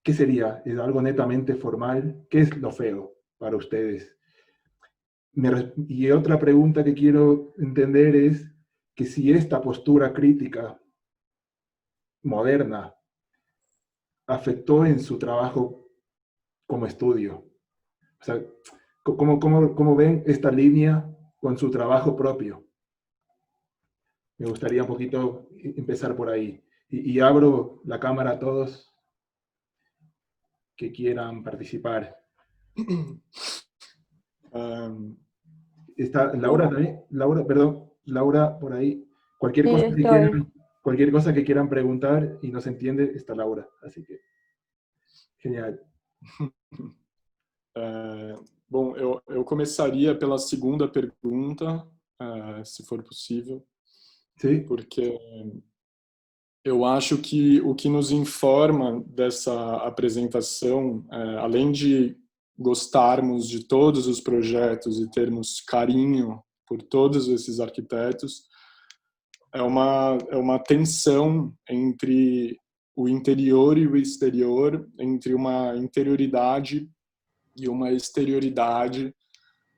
S4: ¿Qué sería? ¿Es algo netamente formal? ¿Qué es lo feo para ustedes? Y otra pregunta que quiero entender es que si esta postura crítica moderna afectó en su trabajo como estudio. O sea, ¿cómo ven esta línea con su trabajo propio? Me gustaría un poquito empezar por ahí. Y abro la cámara a todos que quieran participar. Está Laura también. Laura, perdón, Laura por ahí. Cualquier
S5: Sí,
S4: cosa
S5: estoy.
S4: cualquier cosa que quieran preguntar y no se entiende, está Laura. Así que, genial.
S1: Bom, eu começaria pela segunda pergunta, se for possível,
S4: ¿Sí?
S1: porque eu acho que o que nos informa dessa apresentação, além de gostarmos de todos os projetos e termos carinho por todos esses arquitetos, é uma tensão entre o interior e o exterior, entre uma interioridade e uma exterioridade,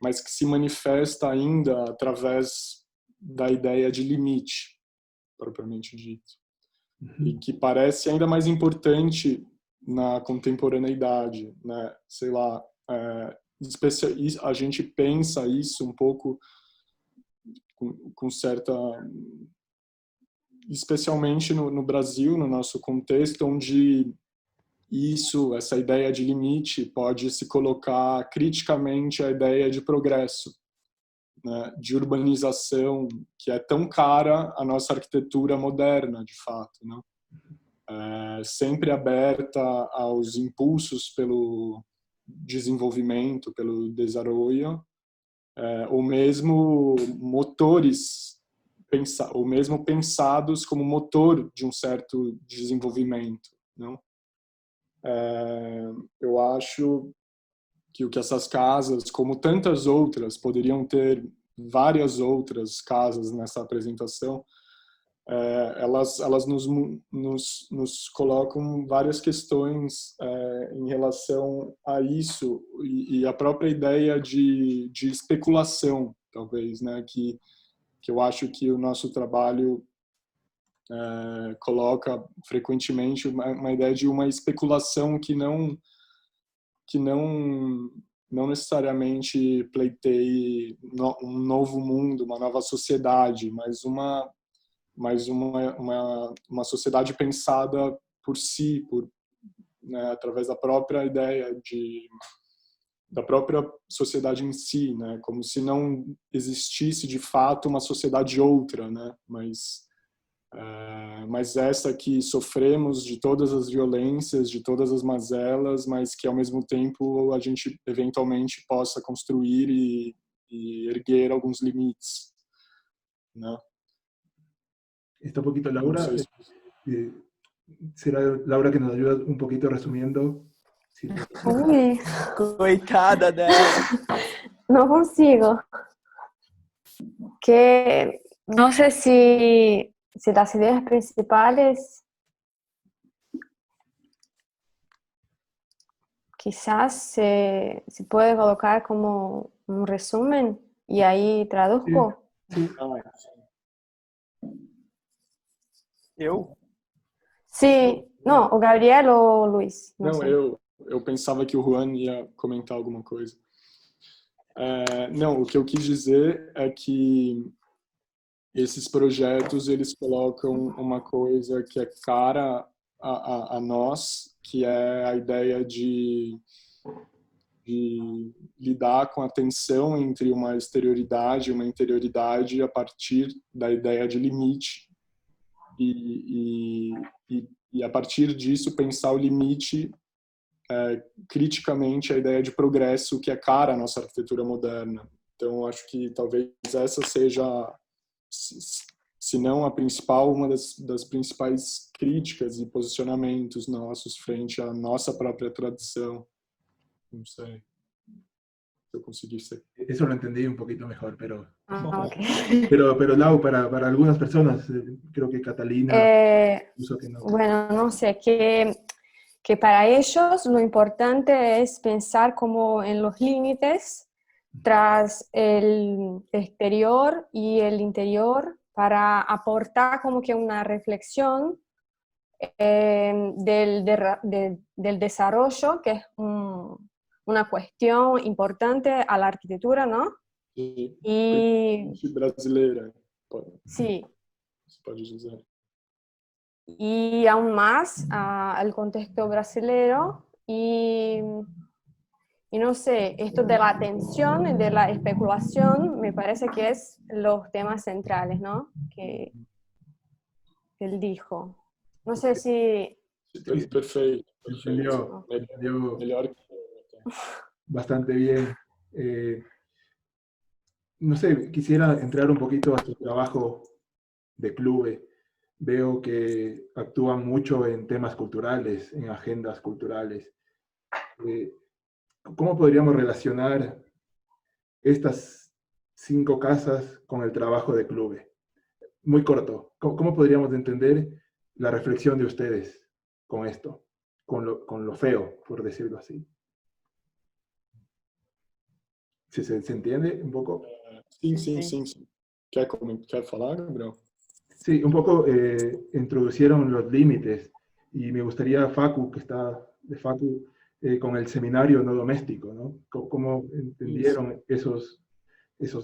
S1: mas que se manifesta ainda através da ideia de limite, propriamente dito. E que parece ainda mais importante na contemporaneidade, né? Sei lá, a gente pensa isso um pouco com certa... Especialmente no Brasil, no nosso contexto, onde essa ideia de limite pode se colocar criticamente à ideia de progresso, né, de urbanização, que é tão cara à nossa arquitetura moderna, de fato, né? Sempre aberta aos impulsos pelo desenvolvimento, pelo desarrollo, ou mesmo ou mesmo pensados como motor de um certo desenvolvimento, não? Eu acho que o que essas casas, como tantas outras, poderiam ter várias outras casas nessa apresentação, elas nos colocam várias questões em relação a isso e a própria ideia de especulação, talvez, né, que eu acho que o nosso trabalho coloca frequentemente uma ideia de uma especulação que não necessariamente pleiteie um novo mundo, uma nova sociedade, mas uma sociedade pensada por si, né, através da própria ideia da própria sociedade em si, né, como se não existisse de fato uma sociedade outra, né, mas essa que sofremos de todas as violências, de todas as mazelas, mas que ao mesmo tempo a gente eventualmente possa construir e erguer alguns limites, né?
S4: Está un poquito Laura.
S1: Não sei se...
S4: ¿Será Laura que nos ayuda un poquito resumiendo? Sí.
S5: Uy,
S2: Coitada dela.
S5: no consigo. Que no sé si las ideas principales quizás se puede colocar como un resumen y ahí traduzco.
S4: Sí.
S2: Eu?
S5: Sí, no, o Gabriel o Luis. No
S1: Não,
S5: sé.
S1: eu pensava que o Juan ia comentar alguma coisa. Não, o que eu quis dizer é que esses projetos, eles colocam uma coisa que é cara a nós, que é a ideia de lidar com a tensão entre uma exterioridade e uma interioridade a partir da ideia de limite e a partir disso pensar o limite criticamente a ideia de progresso que é cara à nossa arquitetura moderna. Então, acho que talvez essa seja, se não a principal, uma das principais críticas e posicionamentos nossos frente à nossa própria tradição. Não sei. se eu conseguir ser.
S4: Eso lo entendí un poquito mejor, pero
S5: Ok.
S4: pero Lau, para algunas personas, creo que Catalina, incluso que no.
S5: Bueno, no sé, que para ellos lo importante es pensar como en los límites tras el exterior y el interior para aportar como que una reflexión del desarrollo, que es una cuestión importante a la arquitectura, ¿no?
S1: E
S5: Y
S1: brasileira,
S5: sí,
S1: se pode dizer.
S5: y aún más al contexto brasilero y no sé, esto de la atención y de la especulación me parece que es los temas centrales, ¿no? Que él dijo. No sé si...
S1: Perfeito.
S4: Entendió
S1: Melhor que
S4: bastante bien. No sé, quisiera entrar un poquito a su trabajo de Clube. Veo que actúan mucho en temas culturales, en agendas culturales. ¿Cómo podríamos relacionar estas 5 casas con el trabajo de Clube? Muy corto. ¿Cómo podríamos entender la reflexión de ustedes con esto? Con lo feo, por decirlo así. ¿Se entiende un poco?
S1: Sim. Quer falar, Gabriel?
S4: Sí, un poco introducieron los límites y me gustaría Facu, que está de Facu, con el seminario no doméstico, ¿no? ¿Cómo entendieron esos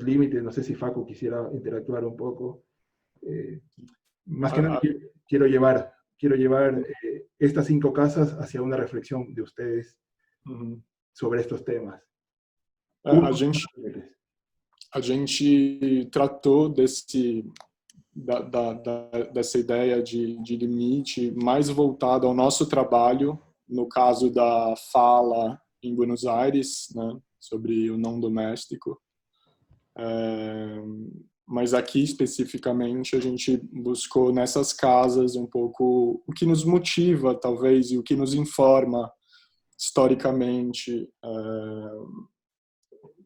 S4: límites? No sé si Facu quisiera interactuar un poco. Más que nada quiero llevar estas 5 casas hacia una reflexión de ustedes sobre estos temas.
S1: A gente tratou dessa ideia de limite mais voltado ao nosso trabalho, no caso da fala em Buenos Aires, né, sobre o não doméstico. Mas aqui especificamente a gente buscou nessas casas um pouco o que nos motiva, talvez, e o que nos informa historicamente,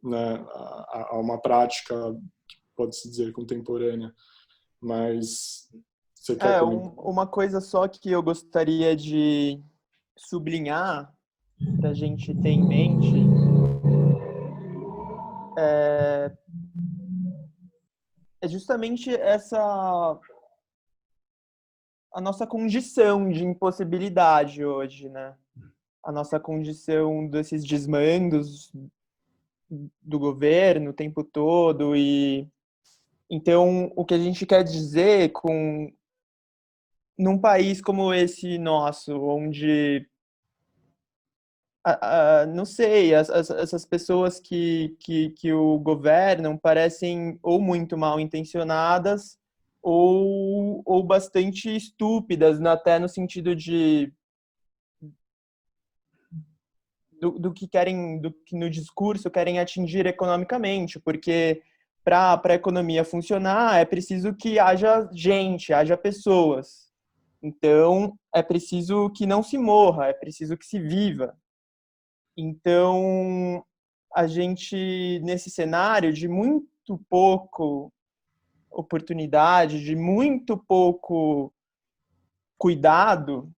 S1: né, a uma prática que pode-se dizer contemporânea. Mas você quer comentar?
S2: Uma coisa só que eu gostaria de sublinhar para a gente ter em mente é justamente a nossa condição de impossibilidade hoje, né? A nossa condição desses desmandos do governo o tempo todo. E então o que a gente quer dizer num país como esse nosso, onde não sei, essas pessoas que o governam parecem ou muito mal intencionadas ou bastante estúpidas, até no sentido do que no discurso querem atingir economicamente, porque para a economia funcionar é preciso que haja gente, haja pessoas. Então é preciso que não se morra, é preciso que se viva. Então, a gente, nesse cenário de muito pouco oportunidade, de muito pouco cuidado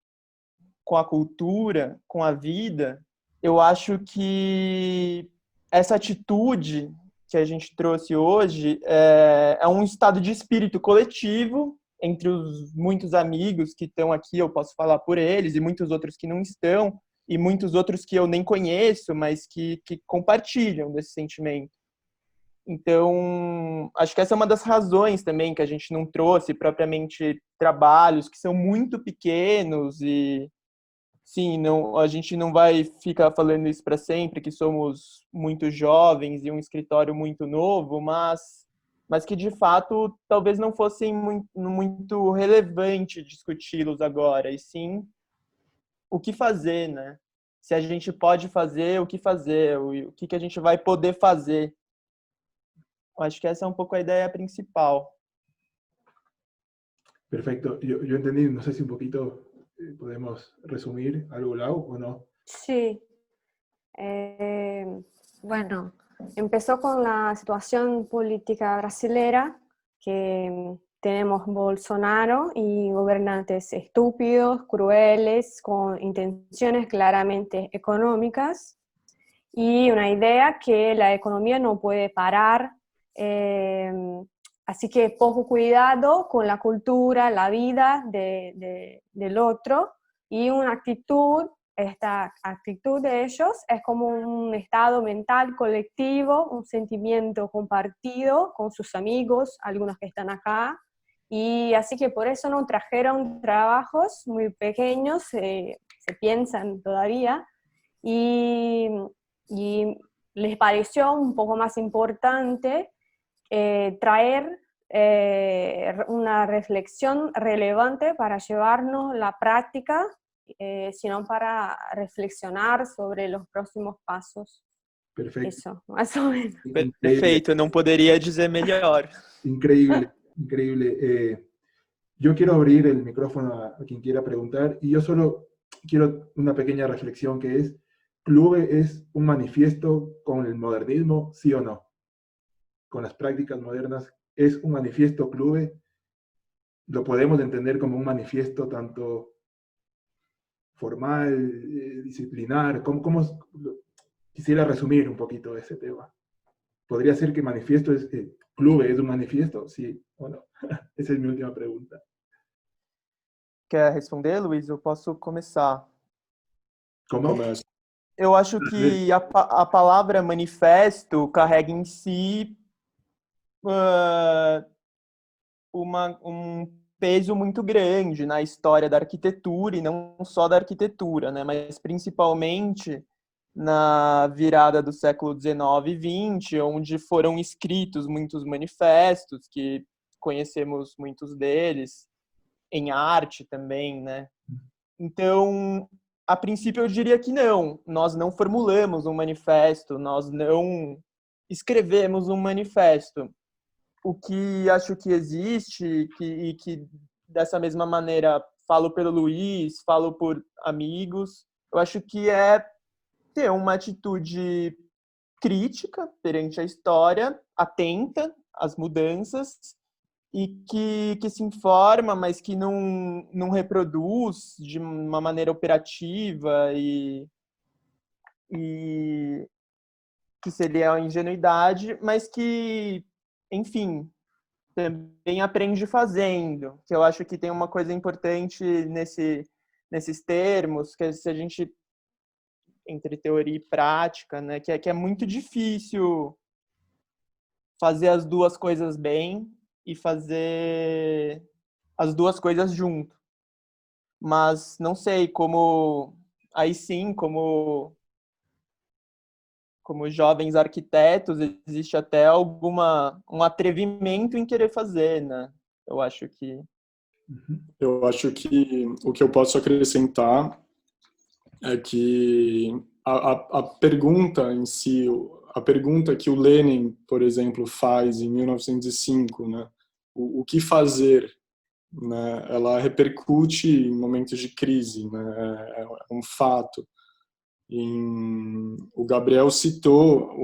S2: com a cultura, com a vida, eu acho que essa atitude que a gente trouxe hoje é um estado de espírito coletivo entre os muitos amigos que estão aqui, eu posso falar por eles, e muitos outros que não estão, e muitos outros que eu nem conheço, mas que compartilham desse sentimento. Então, acho que essa é uma das razões também que a gente não trouxe propriamente trabalhos que são muito pequenos e, sim, a gente não vai ficar falando isso para sempre, que somos muito jovens e um escritório muito novo, mas que, de fato, talvez não fossem muito relevante discuti-los agora, e sim o que fazer, né? Se a gente pode fazer, o que fazer, o que a gente vai poder fazer. Eu acho que essa é um pouco a ideia principal.
S4: Perfecto. Yo entendí, no sé si un poquito podemos resumir algo, Lau, o no.
S5: Sí. Bueno, empezó con la situación política brasilera, que tenemos Bolsonaro y gobernantes estúpidos, crueles, con intenciones claramente económicas, y una idea que la economía no puede parar, así que poco cuidado con la cultura, la vida del otro, y esta actitud de ellos es como un estado mental colectivo, un sentimiento compartido con sus amigos, algunos que están acá, y así que por eso no trajeron trabajos muy pequeños, se piensan todavía, y les pareció un poco más importante traer una reflexión relevante para llevarnos la práctica, sino para reflexionar sobre los próximos pasos.
S4: Perfecto.
S5: Eso, más o menos.
S2: Perfeito, eu não poderia dizer melhor.
S4: Increíble, increíble. Yo quiero abrir el micrófono a quien quiera preguntar y yo solo quiero una pequeña reflexión que es, ¿Clube es un manifiesto con el modernismo, sí o no? Con las prácticas modernas, ¿es un manifiesto Clube? ¿Lo podemos entender como un manifiesto tanto formal, disciplinar? Quisiera resumir un poquito ese tema. ¿Podría ser que manifiesto Clube es un manifiesto? Sí o no? Esa es mi última pregunta.
S2: Quer responder, Luiz? Eu posso começar.
S4: ¿Cómo?
S1: Começa.
S2: Eu acho que a palavra manifesto carrega em si um peso muito grande na história da arquitetura, e não só da arquitetura, né, mas principalmente na virada do século XIX e XX, onde foram escritos muitos manifestos, que conhecemos muitos deles, em arte também, né? Então, a princípio eu diria que não, nós não formulamos um manifesto, nós não escrevemos um manifesto. O que acho que existe, e que dessa mesma maneira falo pelo Luiz, falo por amigos, eu acho que é ter uma atitude crítica perante a história, atenta às mudanças, e que se informa, mas que não reproduz de uma maneira operativa e que seria a ingenuidade, mas que, enfim, também aprende fazendo, que eu acho que tem uma coisa importante nesses termos, que se a gente, entre teoria e prática, né, que é muito difícil fazer as duas coisas bem e fazer as duas coisas junto. Mas não sei, aí sim, como jovens arquitetos, existe até um atrevimento em querer fazer, né? Eu acho que
S1: o que eu posso acrescentar é que a pergunta em si, a pergunta que o Lenin, por exemplo, faz em 1905, né? O que fazer, né? Ela repercute em momentos de crise, né? É um fato. O Gabriel citou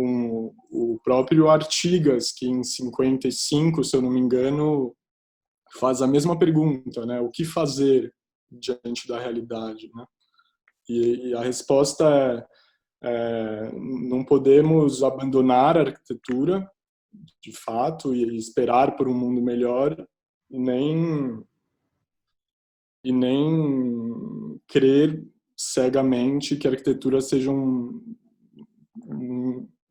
S1: o próprio Artigas, que em 55, se eu não me engano, faz a mesma pergunta, né? O que fazer diante da realidade, né? E a resposta não podemos abandonar a arquitetura, de fato, e esperar por um mundo melhor, e nem crer cegamente que a arquitetura seja um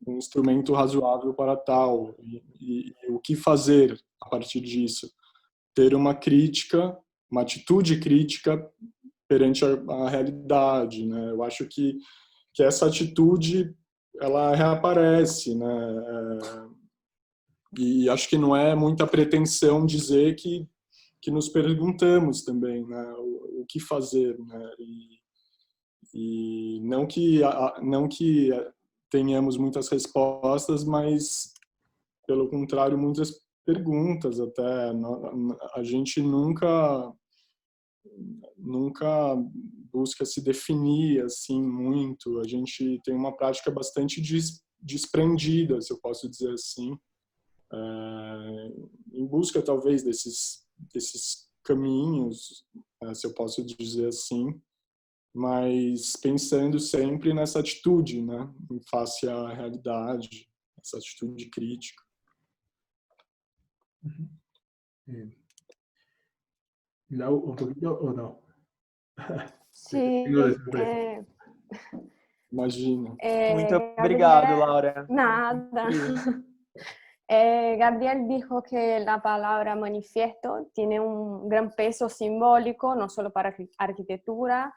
S1: instrumento razoável para tal. E o que fazer a partir disso? Ter uma crítica, uma atitude crítica perante a realidade, né? Eu acho que essa atitude ela reaparece, né? E acho que não é muita pretensão dizer que nos perguntamos também, né? O que fazer, né? E não que tenhamos muitas respostas, mas pelo contrário muitas perguntas até. A gente nunca busca se definir assim muito. A gente tem uma prática bastante de desprendida, se eu posso dizer assim, em busca talvez desses caminhos, se eu posso dizer assim, mas pensando sempre nessa atitude, né, em face à realidade, essa atitude crítica.
S4: Lau, ¿un poquito o no?
S5: Sí,
S4: Tengo de sorpresa.
S1: Imagina.
S2: Muito obrigado,
S5: Gabriel,
S2: Laura.
S5: nada. Gabriel dijo que la palabra manifiesto tiene un gran peso simbólico, no solo para arquitectura,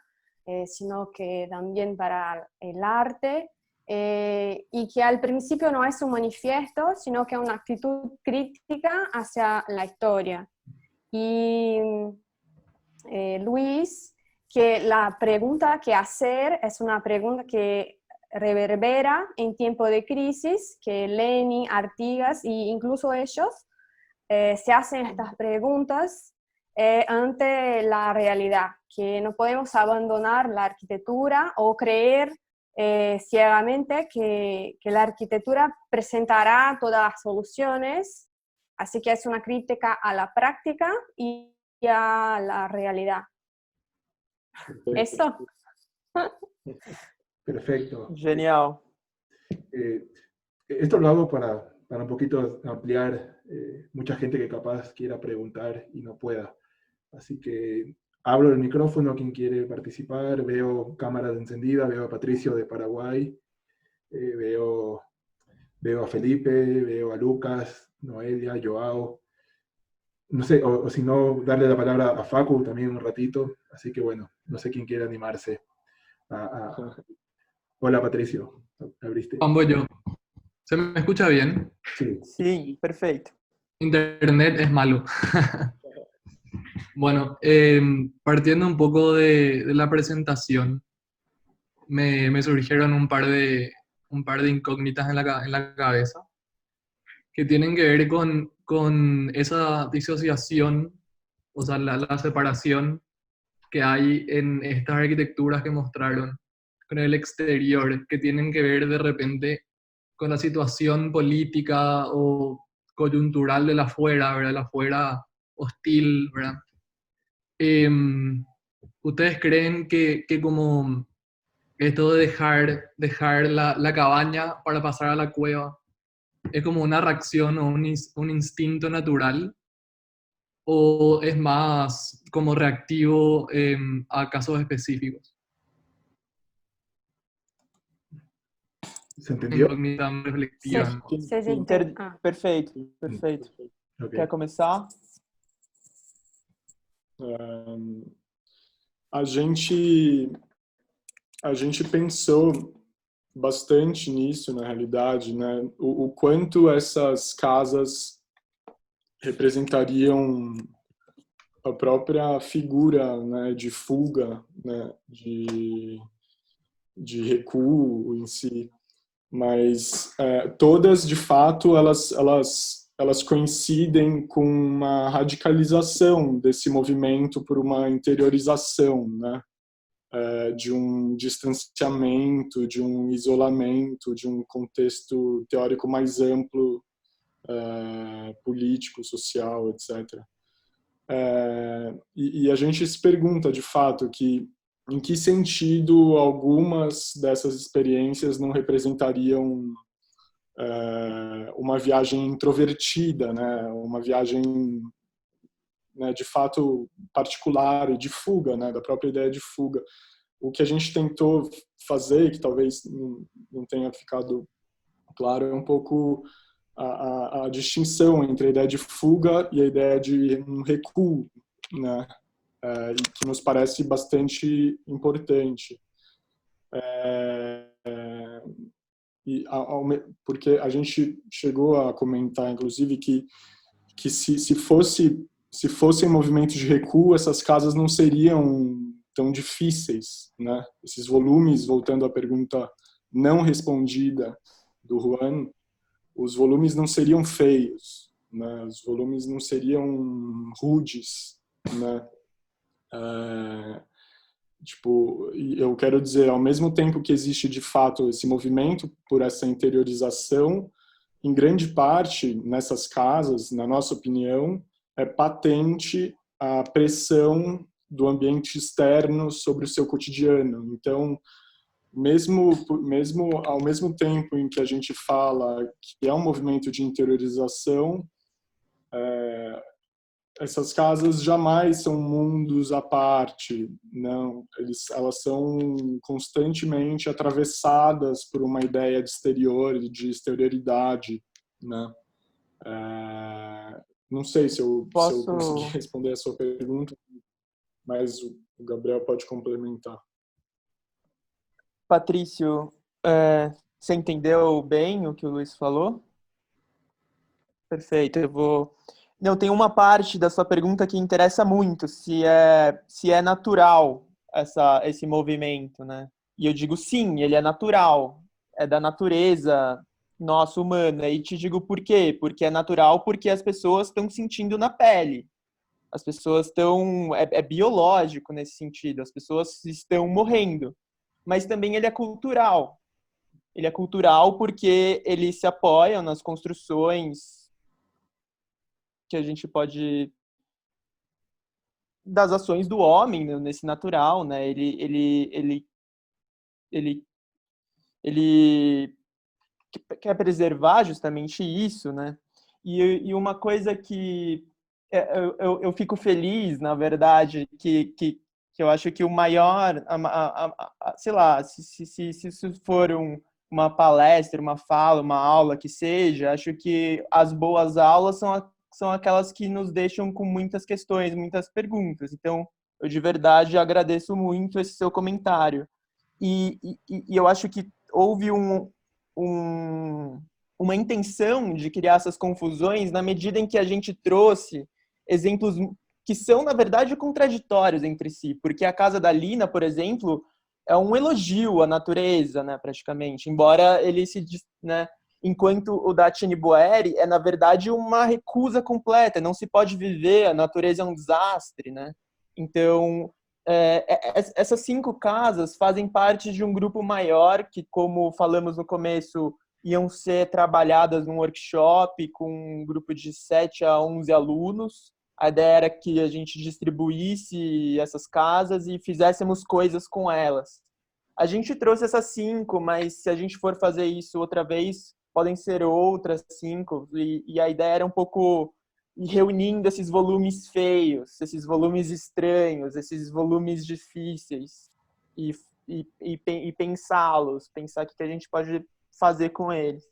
S5: sino que también para el arte, y que al principio no es un manifiesto, sino que es una actitud crítica hacia la historia. Y Luis, que la pregunta que hacer es una pregunta que reverbera en tiempo de crisis, que Lenin, Artigas e incluso ellos se hacen estas preguntas ante la realidad, que no podemos abandonar la arquitectura o creer ciegamente que la arquitectura presentará todas las soluciones, así que es una crítica a la práctica y a la realidad. Eso.
S4: Perfecto.
S2: Genial.
S4: Esto lo hago para un poquito ampliar mucha gente que capaz quiera preguntar y no pueda. Así que abro el micrófono a quien quiere participar. Veo cámaras encendidas, veo a Patricio de Paraguay, veo a Felipe, veo a Lucas, Noelia, Joao. No sé, o si no, darle la palabra a Facu también un ratito. Así que bueno, no sé quién quiere animarse. Hola Patricio, abriste.
S3: Voy yo. ¿Se me escucha bien?
S4: Sí.
S2: Sim, perfeito.
S3: Internet es malo. Bueno, partiendo un poco de la presentación, me surgieron un par de incógnitas en la cabeza que tienen que ver con esa disociación, o sea, la separación que hay en estas arquitecturas que mostraron con el exterior, que tienen que ver de repente con la situación política o coyuntural de la afuera, ¿verdad? La afuera hostil, ¿verdad? ¿Ustedes creen que como esto de dejar la cabaña para pasar a la cueva es como una reacción o un instinto natural? ¿O es más como reactivo a casos específicos?
S4: ¿Se entendió?
S3: Incógnita reflexiva, ¿no?
S2: Perfeito, perfeito.
S4: Okay.
S2: Quer começar?
S1: A gente pensou bastante nisso, na realidade, né? O quanto essas casas representariam a própria figura, né, de fuga, né, de recuo em si. Mas todas, de fato, elas coincidem com uma radicalização desse movimento por uma interiorização, né? De um distanciamento, de um isolamento, de um contexto teórico mais amplo, político, social, etc. E a gente se pergunta, de fato, em que sentido algumas dessas experiências não representariam uma viagem introvertida, né? Uma viagem, né, de fato particular e de fuga, né? Da própria ideia de fuga. O que a gente tentou fazer, que talvez não tenha ficado claro, é um pouco a distinção entre a ideia de fuga e a ideia de um recuo, né? Que nos parece bastante importante. Porque a gente chegou a comentar, inclusive, que se fossem movimentos de recuo, essas casas não seriam tão difíceis, né? Esses volumes, voltando à pergunta não respondida do Juan, os volumes não seriam feios, né? Os volumes não seriam rudes, né? Tipo, eu quero dizer, ao mesmo tempo que existe de fato esse movimento por essa interiorização, em grande parte nessas casas, na nossa opinião, é patente a pressão do ambiente externo sobre o seu cotidiano. Então, mesmo ao mesmo tempo em que a gente fala que é um movimento de interiorização, essas casas jamais são mundos à parte, não. Elas são constantemente atravessadas por uma ideia de exterior, de exterioridade, né? Não sei se eu consegui responder a sua pergunta, mas o Gabriel pode complementar.
S2: Patrício, você entendeu bem o que o Luiz falou? Perfeito, eu vou... Não, tem uma parte da sua pergunta que interessa muito, se é natural esse movimento, né? E eu digo sim, ele é natural, é da natureza nossa humana. E te digo por quê? Porque é natural, porque as pessoas estão sentindo na pele. As pessoas estão... É biológico nesse sentido, as pessoas estão morrendo. Mas também ele é cultural. Ele é cultural porque ele se apoia nas construções que a gente pode das ações do homem, né, nesse natural, né? Ele quer preservar justamente isso, né? E uma coisa que eu fico feliz, na verdade, que eu acho que o maior, sei lá, se for uma palestra, uma fala, uma aula que seja, acho que as boas aulas são aquelas que nos deixam com muitas questões, muitas perguntas. Então, eu de verdade agradeço muito esse seu comentário. E eu acho que houve uma intenção de criar essas confusões na medida em que a gente trouxe exemplos que são, na verdade, contraditórios entre si. Porque a casa da Lina, por exemplo, é um elogio à natureza, né, praticamente. Embora ele né, enquanto o da Tini Boeri é, na verdade, uma recusa completa. Não se pode viver, a natureza é um desastre, né? Então, essas 5 casas fazem parte de um grupo maior que, como falamos no começo, iam ser trabalhadas num workshop com um grupo de 7 a 11 alunos. A ideia era que a gente distribuísse essas casas e fizéssemos coisas com elas. A gente trouxe essas 5, mas se a gente for fazer isso outra vez, podem ser outras 5. E a ideia era um pouco ir reunindo esses volumes feios, esses volumes estranhos, esses volumes difíceis e pensá-los, pensar o que a gente pode fazer com eles.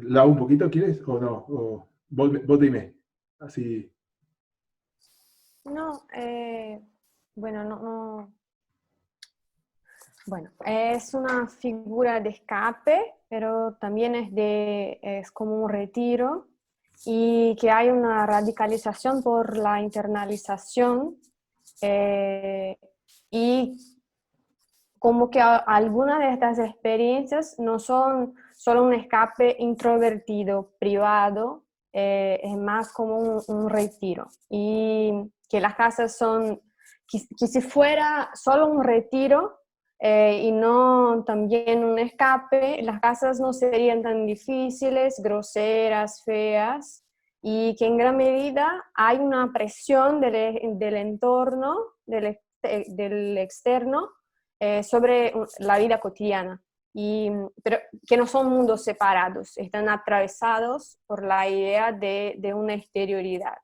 S4: Lau, un poquito, ¿quieres? ¿O no? O vos dime. Así.
S5: No, bueno, no. Bueno, es una figura de escape, pero también es como un retiro y que hay una radicalización por la internalización y como que algunas de estas experiencias no son solo un escape introvertido, privado, es más como un retiro. Y que las casas son, que si fuera solo un retiro y no también un escape, las casas no serían tan difíciles, groseras, feas, y que en gran medida hay una presión del entorno, del externo, sobre la vida cotidiana, pero que no son mundos separados, están atravesados por la idea de una exterioridad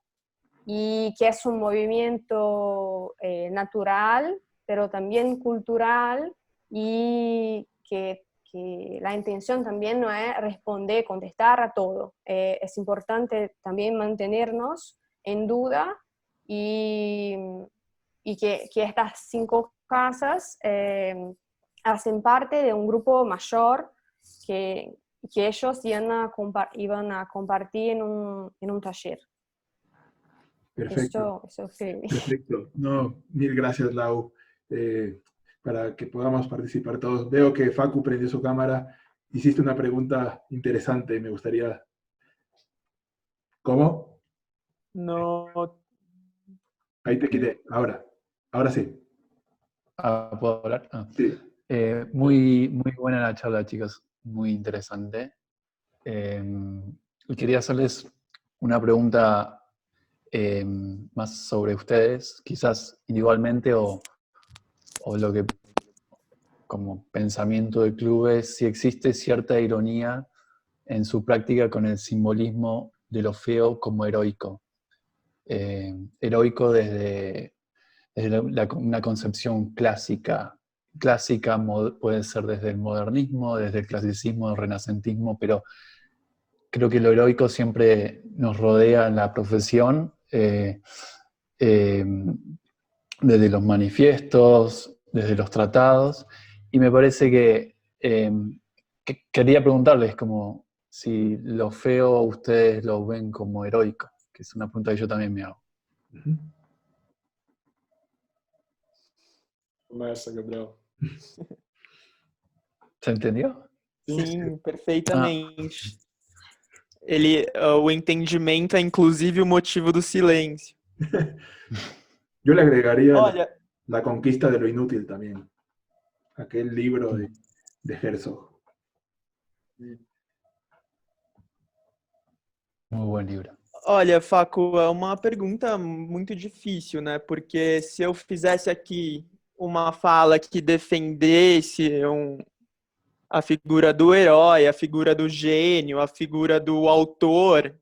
S5: y que es un movimiento natural, pero también cultural y que la intención también no es responder, contestar a todo. Es importante también mantenernos en duda y que estas 5 casas hacen parte de un grupo mayor que ellos iban a compartir en un taller.
S4: Perfecto.
S5: Eso sí.
S4: Perfecto. No, mil gracias, Lau, para que podamos participar todos. Veo que Facu prendió su cámara. Hiciste una pregunta interesante, me gustaría... ¿Cómo?
S2: No,
S4: Ahí te quité, ahora sí.
S6: ¿Puedo hablar?
S4: Sí.
S6: Muy buena la charla, chicos, muy interesante. Y quería hacerles una pregunta más sobre ustedes, quizás individualmente o lo que como pensamiento del club es si existe cierta ironía en su práctica con el simbolismo de lo feo como heroico. Heroico desde una concepción clásica puede ser desde el modernismo, desde el clasicismo, el renacentismo, pero creo que lo heroico siempre nos rodea en la profesión, desde los manifiestos, desde los tratados, y me parece que quería preguntarles como si lo feo ustedes lo ven como heroico, que es una pregunta que yo también me hago.
S1: Começa, Gabriel.
S6: ¿Se entendió?
S2: Sim, perfeitamente. O entendimento é inclusive o motivo do silêncio.
S4: Yo le agregaría
S2: Olha,
S4: la conquista de lo inútil también. Aquel libro de Herzog.
S6: Muy buen libro.
S2: olha, Facu, é uma pergunta muito difícil, né? Porque se eu fizesse aqui uma fala que defendesse a figura do herói, a figura do gênio, a figura do autor,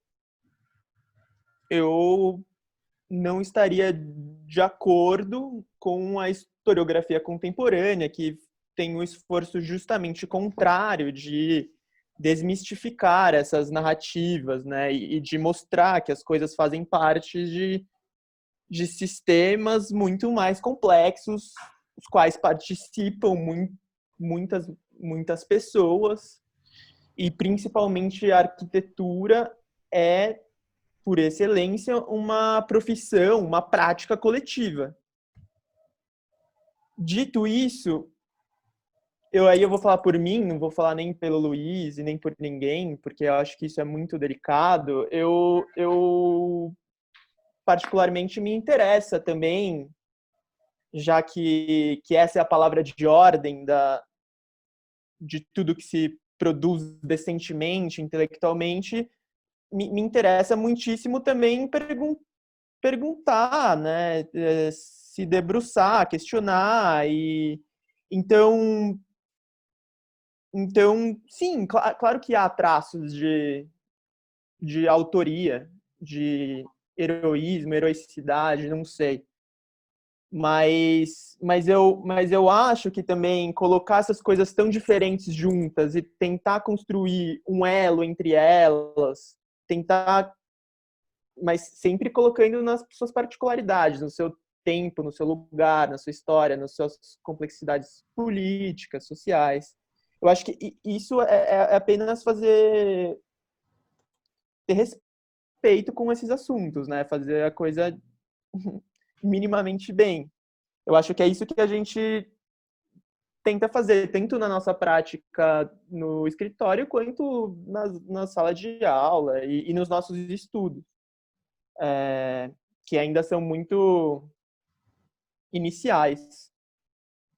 S2: eu não estaria de acordo com a historiografia contemporânea, que tem um esforço justamente contrário de desmistificar essas narrativas, né, e de mostrar que as coisas fazem parte de sistemas muito mais complexos, os quais participam muitas pessoas, e principalmente a arquitetura é, por excelência, uma profissão, uma prática coletiva. Dito isso, eu vou falar por mim, não vou falar nem pelo Luiz e nem por ninguém, porque eu acho que isso é muito delicado. Eu particularmente me interessa também, já que essa é a palavra de ordem de tudo que se produz decentemente, intelectualmente, me interessa muitíssimo também perguntar, né, se debruçar, questionar, e então sim, claro que há traços de autoria, de heroísmo, heroicidade, não sei. Mas eu acho que também colocar essas coisas tão diferentes juntas e tentar construir um elo entre elas, mas sempre colocando nas suas particularidades, no seu tempo, no seu lugar, na sua história, nas suas complexidades políticas, sociais. Eu acho que isso é apenas ter respeito com esses assuntos, né? Fazer a coisa minimamente bem. Eu acho que é isso que a gente tenta fazer, tanto na nossa prática no escritório, quanto na sala de aula e nos nossos estudos, que ainda são muito iniciais.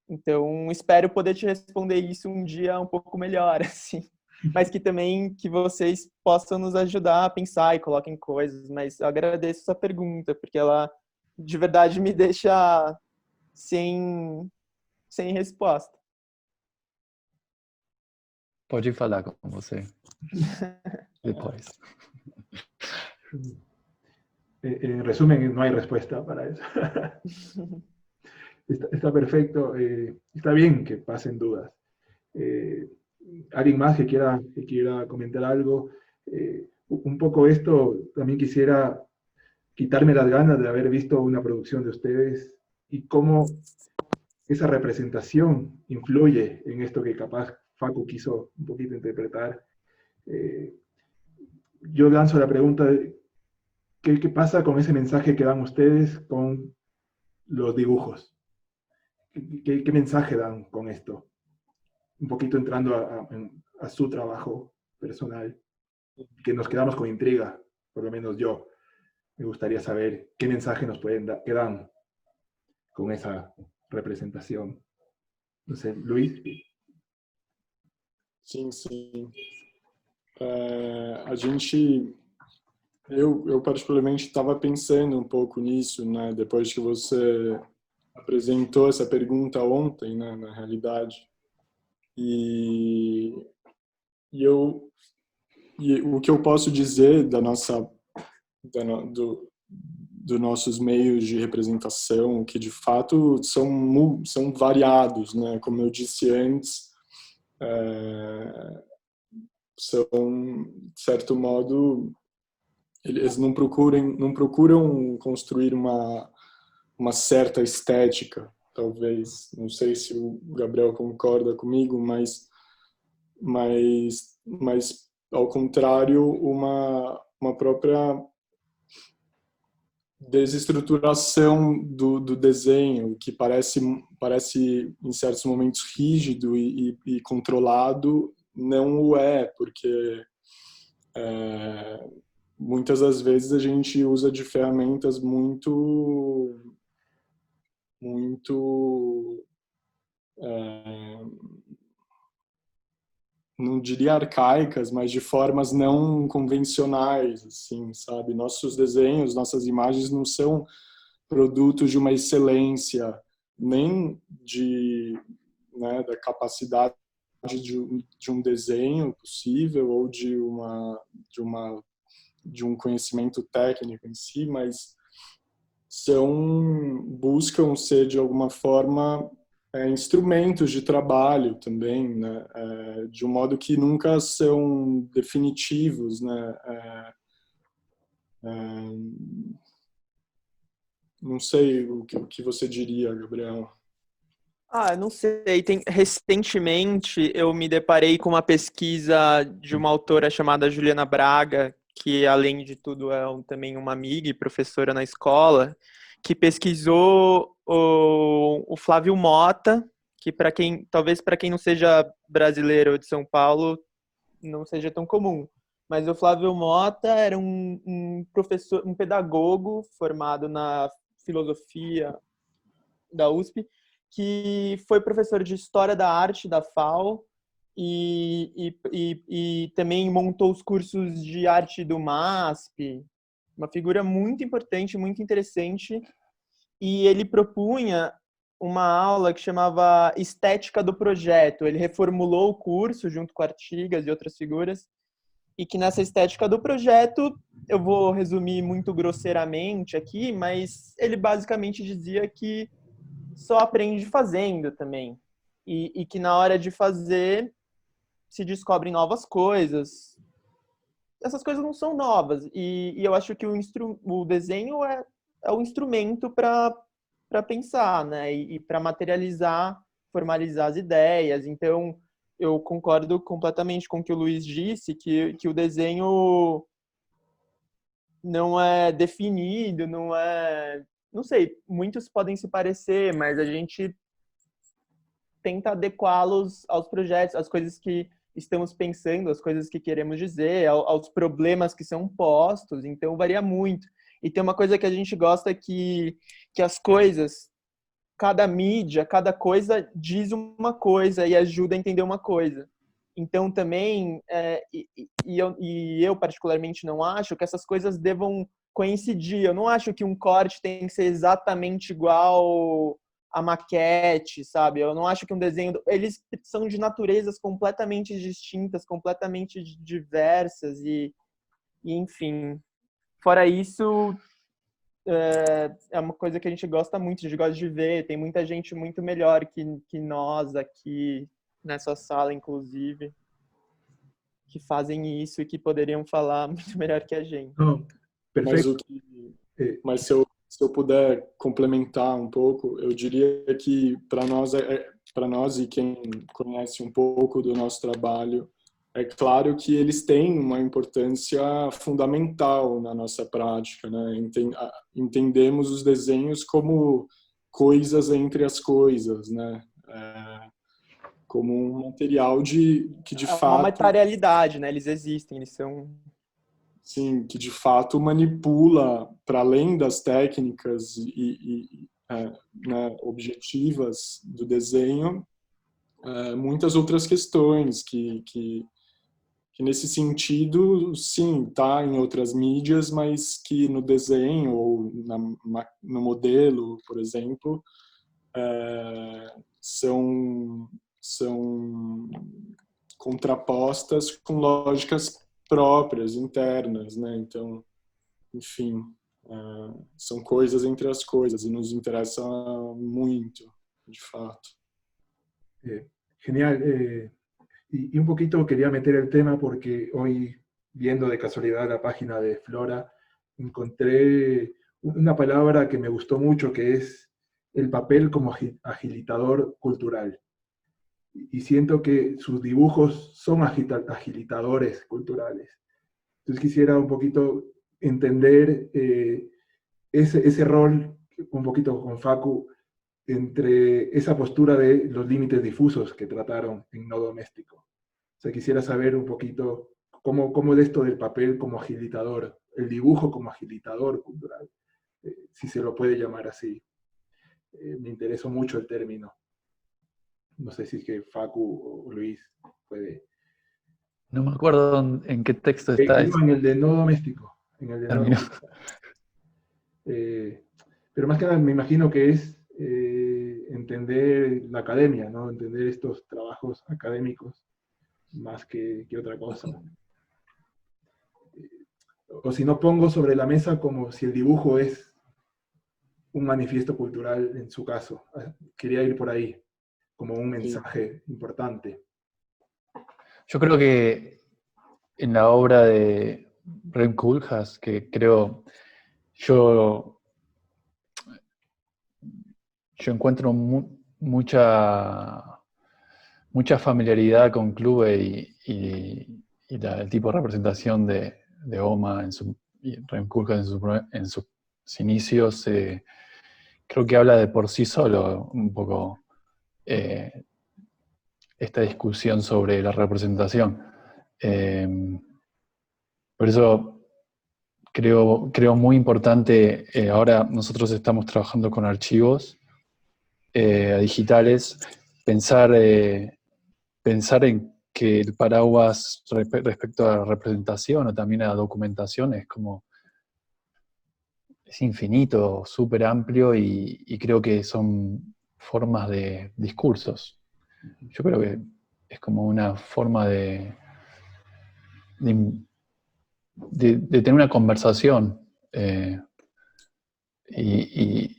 S2: Então, espero poder te responder isso um dia um pouco melhor, assim. Mas que também que vocês possam nos ajudar a pensar e coloquem coisas. Mas eu agradeço essa pergunta, porque ela de verdade me deixa sem resposta.
S6: Pode falar com você depois.
S4: En resumen, no hay respuesta para eso. Está perfecto. Está bien que pasen dudas. ¿Alguien más que quiera comentar algo? Un poco esto, también quisiera quitarme las ganas de haber visto una producción de ustedes y cómo esa representación influye en esto que capaz Facu quiso un poquito interpretar. Yo lanzo la pregunta de ¿qué pasa con ese mensaje que dan ustedes con los dibujos? ¿Qué mensaje dan con esto? Un poquito entrando a su trabajo personal, que nos quedamos con intriga, por lo menos yo. me gustaría saber qué mensaje nos pueden dar, que dan con esa representación. No sé, Luis.
S1: Sim, sim. A gente, eu particularmente estava pensando um pouco nisso, né? Depois que você apresentou essa pergunta ontem, né? Na realidade, e o que eu posso dizer da nossa, dos nossos meios de representação, que de fato são variados, né? Como eu disse antes, são, de certo modo, eles não procuram construir uma certa estética, talvez. Não sei se o Gabriel concorda comigo, mas ao contrário, uma própria desestruturação do desenho, que parece em certos momentos rígido e controlado, não o é, porque muitas das vezes a gente usa de ferramentas muito não diria arcaicas, mas de formas não convencionais, assim, sabe? Nossos desenhos, nossas imagens não são produtos de uma excelência, nem né, da capacidade de um desenho possível ou de um conhecimento técnico em si, mas buscam ser de alguma forma instrumentos de trabalho também, né? De um modo que nunca são definitivos, né? Não sei o que você diria, Gabriel.
S2: Não sei. Recentemente eu me deparei com uma pesquisa de uma autora chamada Juliana Braga, que além de tudo é também uma amiga e professora na escola, que pesquisou o Flávio Mota, que talvez para quem não seja brasileiro ou de São Paulo não seja tão comum. Mas o Flávio Mota era um professor, um pedagogo formado na filosofia da USP, que foi professor de História da Arte da FAO e também montou os cursos de arte do MASP, uma figura muito importante, muito interessante, e ele propunha uma aula que chamava Estética do Projeto. Ele reformulou o curso junto com Artigas e outras figuras, e que nessa estética do projeto, eu vou resumir muito grosseiramente aqui, mas ele basicamente dizia que só aprende fazendo também. E que na hora de fazer se descobrem novas coisas. Essas coisas não são novas. E eu acho que o desenho é o instrumento para pensar, né? E para materializar, formalizar as ideias. Então, eu concordo completamente com o que o Luiz disse, que o desenho não é definido, não é... Não sei, muitos podem se parecer, mas a gente tenta adequá-los aos projetos, às coisas que estamos pensando, às coisas que queremos dizer, aos problemas que são postos, então varia muito. E tem uma coisa que a gente gosta que as coisas, cada mídia, cada coisa diz uma coisa e ajuda a entender uma coisa. Então também, eu particularmente não acho que essas coisas devam coincidir. Eu não acho que um corte tem que ser exatamente igual a maquete, sabe? Eu não acho que um desenho... Eles são de naturezas completamente distintas, completamente diversas e enfim. Fora isso, é uma coisa que a gente gosta muito, a gente gosta de ver. Tem muita gente muito melhor que nós aqui nessa sala, inclusive, que fazem isso e que poderiam falar muito melhor que a gente.
S4: No, perfeito.
S1: Mas se eu puder complementar um pouco, eu diria que para nós e quem conhece um pouco do nosso trabalho, é claro que eles têm uma importância fundamental na nossa prática, né? Entendemos os desenhos como coisas entre as coisas, né? Como um material que de fato...
S2: É uma materialidade, né? Eles existem, eles são...
S1: sim, que de fato manipula, para além das técnicas né, objetivas do desenho, muitas outras questões que nesse sentido, sim, está em outras mídias, mas que no desenho ou no modelo, por exemplo, são contrapostas com lógicas próprias, internas, né? Então, enfim, são coisas entre as coisas e nos interessa muito, de fato.
S4: Genial. Y un poquito quería meter el tema porque hoy, viendo de casualidad la página de Flora, encontré una palabra que me gustó mucho, que es el papel como agilitador cultural. Y siento que sus dibujos son agilitadores culturales. Entonces quisiera un poquito entender ese rol, un poquito con Facu, entre esa postura de los límites difusos que trataron en No Doméstico. O sea, quisiera saber un poquito cómo de esto del papel como agilitador, el dibujo como agilitador cultural, si se lo puede llamar así. Me interesó mucho el término. No sé si es que Facu o Luis puede.
S6: No me acuerdo en qué texto está.
S4: No, en el de No Doméstico. En el de No Doméstico. Pero más que nada me imagino que es entender la academia, ¿no? Entender estos trabajos académicos más que otra cosa. O si no, pongo sobre la mesa como si el dibujo es un manifiesto cultural en su caso. Quería ir por ahí, como un mensaje importante.
S6: Yo creo que en la obra de Rem Koolhaas, que creo yo encuentro mucha familiaridad con Kluge y el tipo de representación de Oma y Rem Koolhaas en sus inicios. Creo que habla de por sí solo un poco esta discusión sobre la representación. Por eso creo muy importante, ahora nosotros estamos trabajando con archivos digitales, pensar en que el paraguas respecto a la representación o también a la documentación es infinito, súper amplio y creo que son formas de discursos. Yo creo que es como una forma de tener una conversación y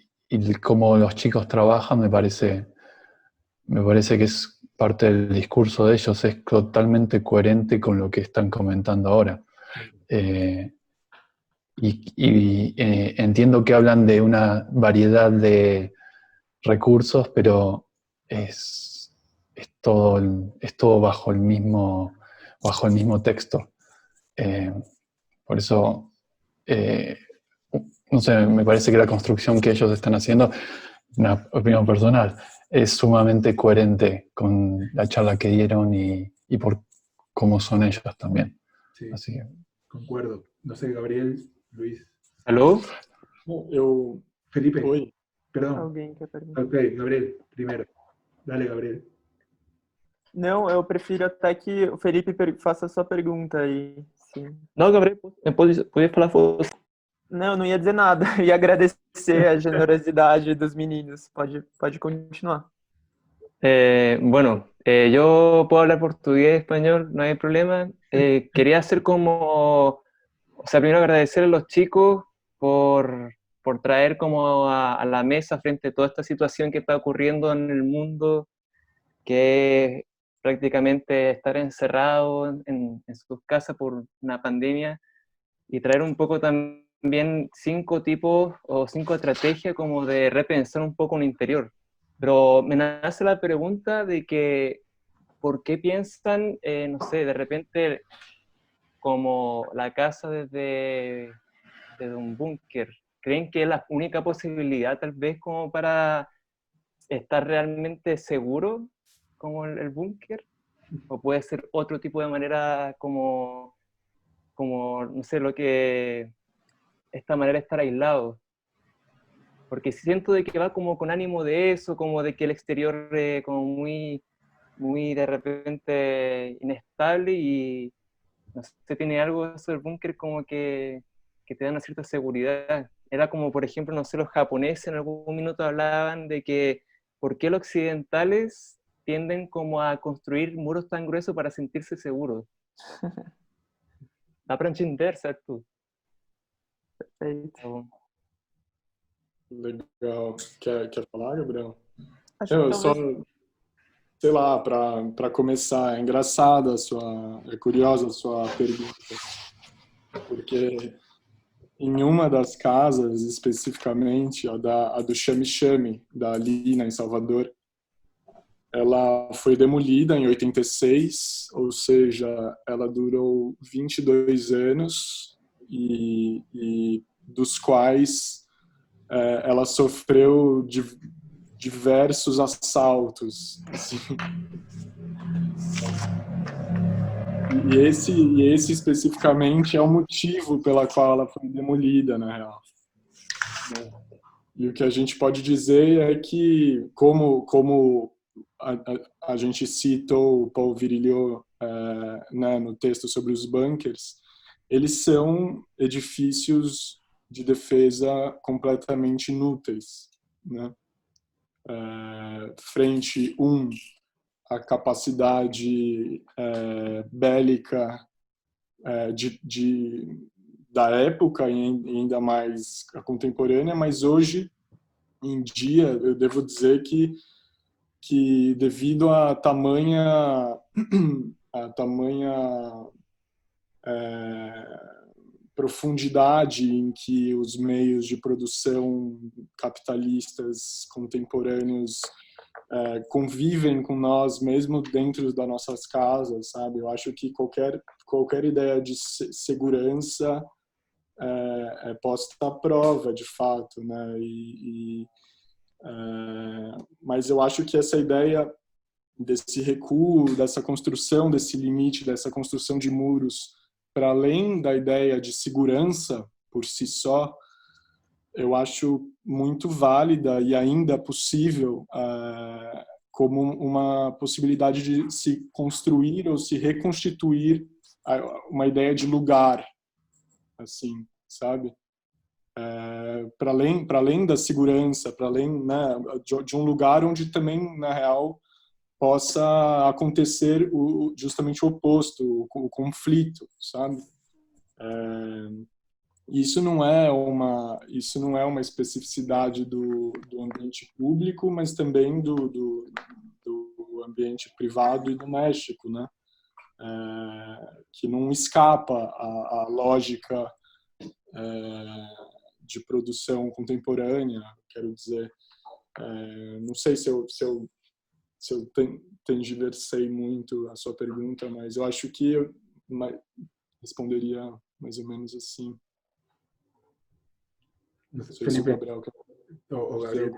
S6: cómo los chicos trabajan me parece que es parte del discurso de ellos, es totalmente coherente con lo que están comentando ahora. Entiendo que hablan de una variedad de recursos, pero es todo bajo el mismo texto. Por eso, no sé, me parece que la construcción que ellos están haciendo, una opinión personal, es sumamente coherente con la charla que dieron y por cómo son ellos también.
S4: Sí,
S6: así que...
S4: Concuerdo. No sé, Gabriel, Luis.
S7: Alô?
S4: Felipe.
S1: Oi.
S4: Perdão.
S2: Alguém quer perguntar?
S4: Ok, Gabriel, primeiro. Dale, Gabriel.
S2: Não, eu prefiro até que o Felipe faça a sua pergunta aí. Sim.
S7: Não, Gabriel, pode falar você.
S2: Não, não ia dizer nada. Ia agradecer a generosidade dos meninos. Pode continuar.
S7: Bueno, yo puedo hablar portugués, español, no hay problema. Quería hacer como, o sea, primero agradecer a los chicos por traer como a la mesa frente a toda esta situación que está ocurriendo en el mundo, que es prácticamente estar encerrado en sus casas por una pandemia, y traer un poco también 5 tipos o 5 estrategias como de repensar un poco un interior. Pero me nace la pregunta de que, ¿por qué piensan, no sé, de repente como la casa desde un búnker? ¿Creen que es la única posibilidad tal vez como para estar realmente seguro como el búnker? ¿O puede ser otro tipo de manera como como, no sé, esta manera de estar aislado. Porque siento de que va como con ánimo de eso, como de que el exterior como muy, muy de repente inestable y no sé, tiene algo de eso del búnker como que te da una cierta seguridad. Era como, por ejemplo, no sé, los japoneses en algún minuto hablaban de que por qué los occidentales tienden como a construir muros tan gruesos para sentirse seguros. Dá para entender, certo?
S2: Perfeito.
S1: Legal. Quer falar, Gabriel?
S2: Acho que
S1: Só,
S2: talvez.
S1: sei lá, para começar, é engraçada é curiosa a sua pergunta, porque em uma das casas, especificamente, a do Chame Chame, da Lina, em Salvador, ela foi demolida em 86, ou seja, ela durou 22 anos e dos quais ela sofreu diversos assaltos. Assim. E esse especificamente é o motivo pela qual ela foi demolida, na real. E o que a gente pode dizer é que, como a gente citou o Paul Virilio né, no texto sobre os bunkers, eles são edifícios de defesa completamente inúteis, né? Frente, à capacidade bélica da época e ainda mais a contemporânea, mas hoje em dia eu devo dizer que devido à tamanha profundidade em que os meios de produção capitalistas contemporâneos convivem com nós, mesmo dentro das nossas casas, sabe? Eu acho que qualquer ideia de segurança é posta à prova, de fato, né? Mas eu acho que essa ideia desse recuo, dessa construção, desse limite, dessa construção de muros, para além da ideia de segurança por si só, eu acho muito válida e ainda possível como uma possibilidade de se construir ou se reconstituir uma ideia de lugar, assim, sabe? Para além da segurança, para além, né, de um lugar onde também, na real, possa acontecer justamente o oposto, o conflito, sabe? Isso não é uma especificidade do ambiente público, mas também do ambiente privado e doméstico, né? Que não escapa à lógica de produção contemporânea, quero dizer. Não sei se eu tergiversei muito a sua pergunta, mas eu acho que eu responderia mais ou menos assim.
S4: No sé,
S1: Não sei se o
S4: Felipe
S1: Gabriel
S4: o Gabriel.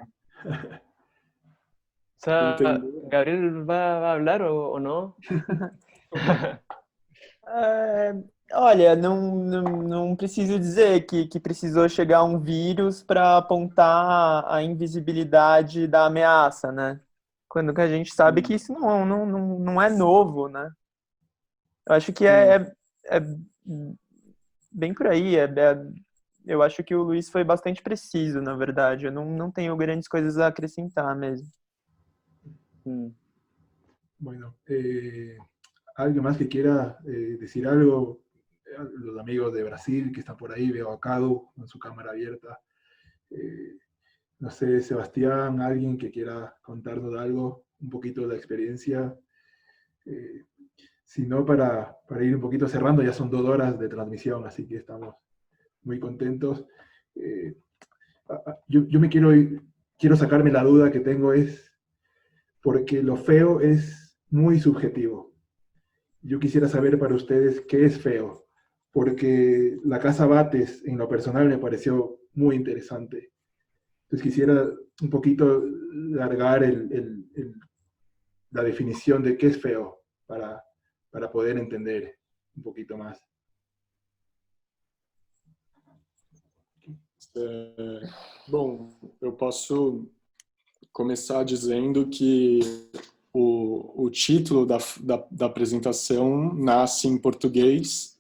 S7: O sea,
S1: Entendeu?
S7: ¿Gabriel va a hablar o no?
S2: Olha, não preciso dizer que precisou chegar um vírus para apontar a invisibilidade da ameaça, né? Quando que a gente sabe que isso não é novo, né? Eu acho que é bem por aí. Eu acho que o Luiz foi bastante preciso, na verdade. Eu não tenho grandes coisas a acrescentar mesmo.
S4: Bueno, ¿alguien más que quiera decir algo? Los amigos de Brasil que están por ahí, veo a Cadu con su cámara abierta. No sé, Sebastián, alguien que quiera contarnos algo, un poquito de la experiencia. Si no, para ir un poquito cerrando, ya son 2 horas de transmisión, así que estamos muy contentos. Yo me quiero sacarme la duda que tengo es, porque lo feo es muy subjetivo. Yo quisiera saber para ustedes qué es feo, porque la Casa Bates en lo personal me pareció muy interesante. Entonces quisiera un poquito largar la definición de qué es feo para poder entender un poquito más.
S1: Bom, eu posso começar dizendo que o título da apresentação nasce em português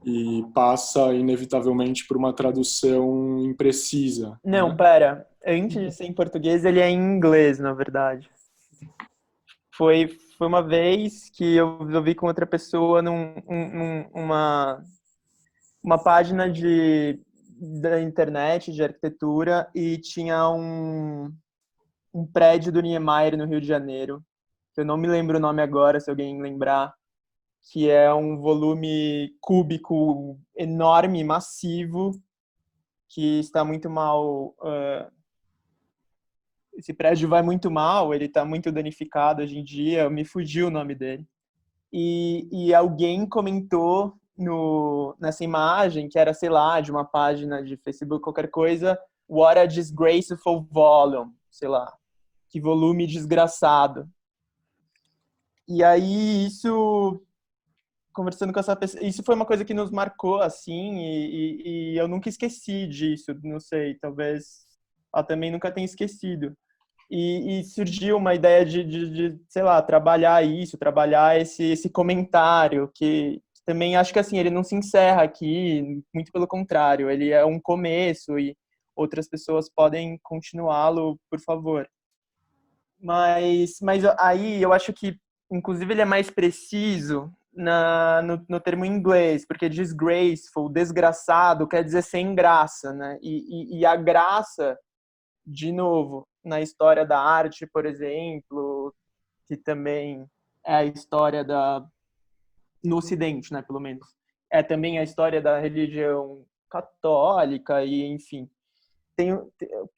S1: e passa inevitavelmente por uma tradução imprecisa.
S2: Não, pera. Antes de ser em português, ele é em inglês, na verdade. Foi uma vez que eu vi com outra pessoa uma página da internet de arquitetura e tinha um prédio do Niemeyer no Rio de Janeiro. Eu não me lembro o nome agora, se alguém lembrar, que é um volume cúbico enorme, massivo, que está muito mal. Esse prédio vai muito mal, ele está muito danificado hoje em dia, me fugiu o nome dele. E alguém comentou nessa imagem, que era, sei lá, de uma página de Facebook, qualquer coisa, what a disgraceful volume, sei lá, que volume desgraçado. E aí isso, conversando com essa pessoa, isso foi uma coisa que nos marcou, assim, e eu nunca esqueci disso, não sei, talvez ela também nunca tenha esquecido. E surgiu uma ideia de, sei lá, trabalhar esse comentário, que também acho que, assim, ele não se encerra aqui, muito pelo contrário, ele é um começo e outras pessoas podem continuá-lo, por favor. Mas aí eu acho que, inclusive, ele é mais preciso no termo em inglês, porque disgraceful, desgraçado, quer dizer sem graça, né? E a graça, de novo, na história da arte, por exemplo, que também é a história no Ocidente, né, pelo menos, é também a história da religião católica e, enfim, o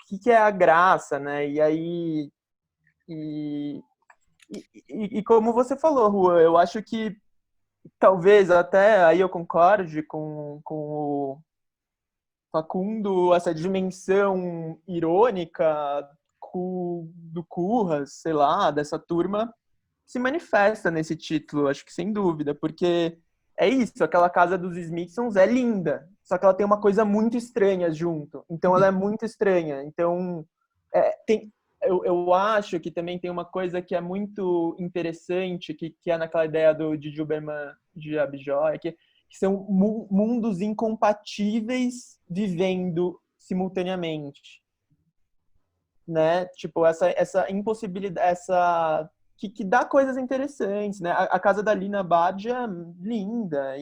S2: que é a graça, né? E aí e como você falou, Juan, eu acho que talvez até aí eu concorde com o Facundo, essa dimensão irônica do Curras, sei lá, dessa turma, se manifesta nesse título, acho que sem dúvida, porque é isso, aquela casa dos Smithsons é linda, só que ela tem uma coisa muito estranha junto, então ela é muito estranha, então eu acho que também tem uma coisa que é muito interessante, que é naquela ideia de Gilberman de Abjoy, que são mundos incompatíveis vivendo simultaneamente, né? Tipo, essa impossibilidade, que dá coisas interessantes, né? A casa da Lina Bard é linda,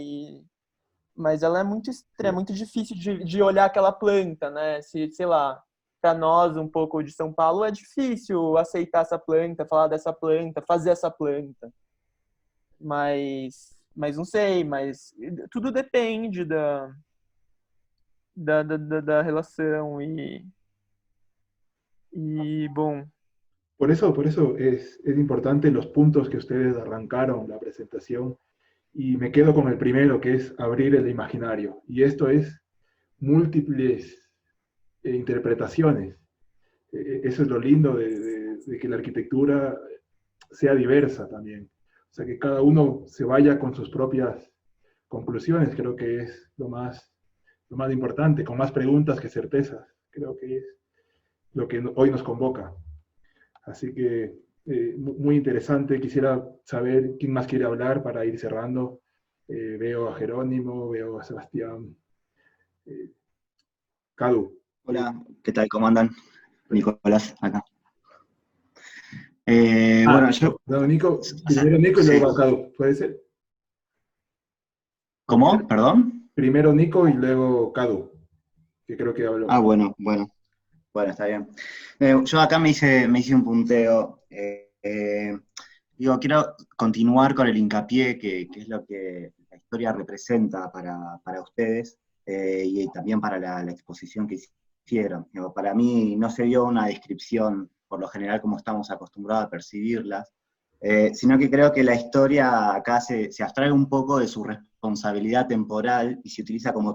S2: mas ela é muito estranha, é muito difícil de olhar aquela planta, né? Sei lá, para nós, um pouco de São Paulo, é difícil aceitar essa planta, falar dessa planta, fazer essa planta. Mas não sei, mas tudo depende da relação bom.
S4: Por eso es importante los puntos que ustedes arrancaron la presentación y me quedo con el primero, que es abrir el imaginario. Y esto es múltiples interpretaciones. Eso es lo lindo de que la arquitectura sea diversa también. O sea, que cada uno se vaya con sus propias conclusiones, creo que es lo más importante, con más preguntas que certezas. Creo que es lo que hoy nos convoca. Así que muy interesante. Quisiera saber quién más quiere hablar para ir cerrando. Veo a Jerónimo, veo a Sebastián. Cadu.
S8: Hola, ¿qué tal? ¿Cómo andan? Nicolás, acá. Bueno, yo...
S4: No, Nico, primero Nico y luego a Cadu, ¿puede ser?
S8: ¿Cómo? ¿Perdón?
S4: Primero Nico y luego Cadu, que creo que habló.
S8: Ah, bueno, está bien. Yo acá me hice un punteo. Quiero continuar con el hincapié, que es lo que la historia representa para ustedes, y también para la exposición que hicieron. Para mí no se dio una descripción, por lo general, como estamos acostumbrados a percibirlas, sino que creo que la historia acá se abstrae un poco de su responsabilidad temporal y se utiliza como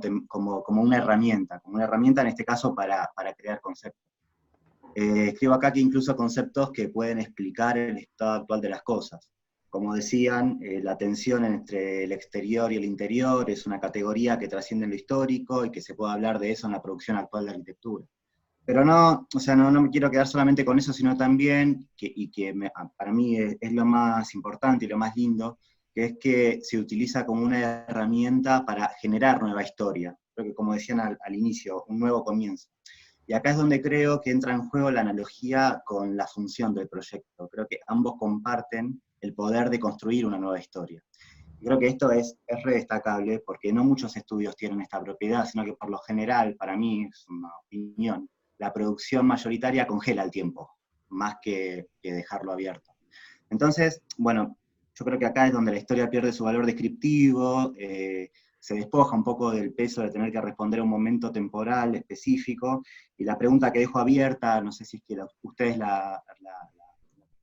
S8: una herramienta en este caso para crear conceptos. Escribo acá que incluso conceptos que pueden explicar el estado actual de las cosas. Como decían, la tensión entre el exterior y el interior es una categoría que trasciende en lo histórico y que se puede hablar de eso en la producción actual de arquitectura. Pero no, o sea, no me quiero quedar solamente con eso, sino también, para mí es lo más importante y lo más lindo, que es que se utiliza como una herramienta para generar nueva historia. Creo que, como decían al inicio, un nuevo comienzo. Y acá es donde creo que entra en juego la analogía con la función del proyecto. Creo que ambos comparten el poder de construir una nueva historia. Y creo que esto es re destacable porque no muchos estudios tienen esta propiedad, sino que por lo general, para mí, es una opinión, la producción mayoritaria congela el tiempo, más que dejarlo abierto. Entonces, bueno, yo creo que acá es donde la historia pierde su valor descriptivo, se despoja un poco del peso de tener que responder a un momento temporal específico, y la pregunta que dejo abierta, no sé si es que ustedes la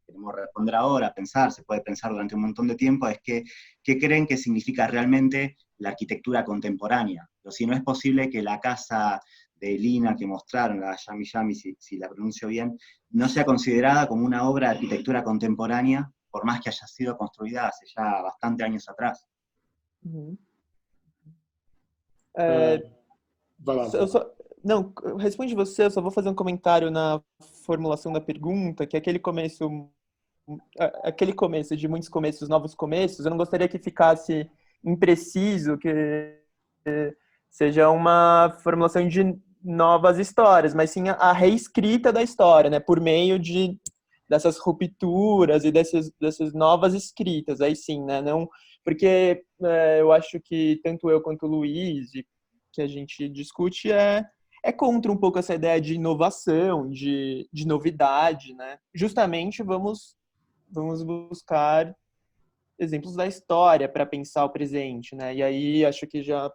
S8: queremos responder ahora, pensar, se puede pensar durante un montón de tiempo, es que, ¿qué creen que significa realmente la arquitectura contemporánea? O si no es posible que la casa de Lina que mostraron, la Yami Yami, si la pronuncio bien, no sea considerada como una obra de arquitectura contemporánea, por más que haya sido construida hace ya bastante años atrás.
S1: Vai lá.
S2: Não, responde você, eu só vou fazer um comentário na formulação da pergunta, que aquele começo de muitos começos, novos começos, eu não gostaria que ficasse impreciso, que seja uma formulação de novas histórias, mas sim a reescrita da história, né, por meio dessas rupturas e dessas novas escritas, aí sim, né, não, porque eu acho que tanto eu quanto o Luiz, que a gente discute, é contra um pouco essa ideia de inovação, de novidade, né, justamente vamos buscar exemplos da história para pensar o presente, né, e aí acho que já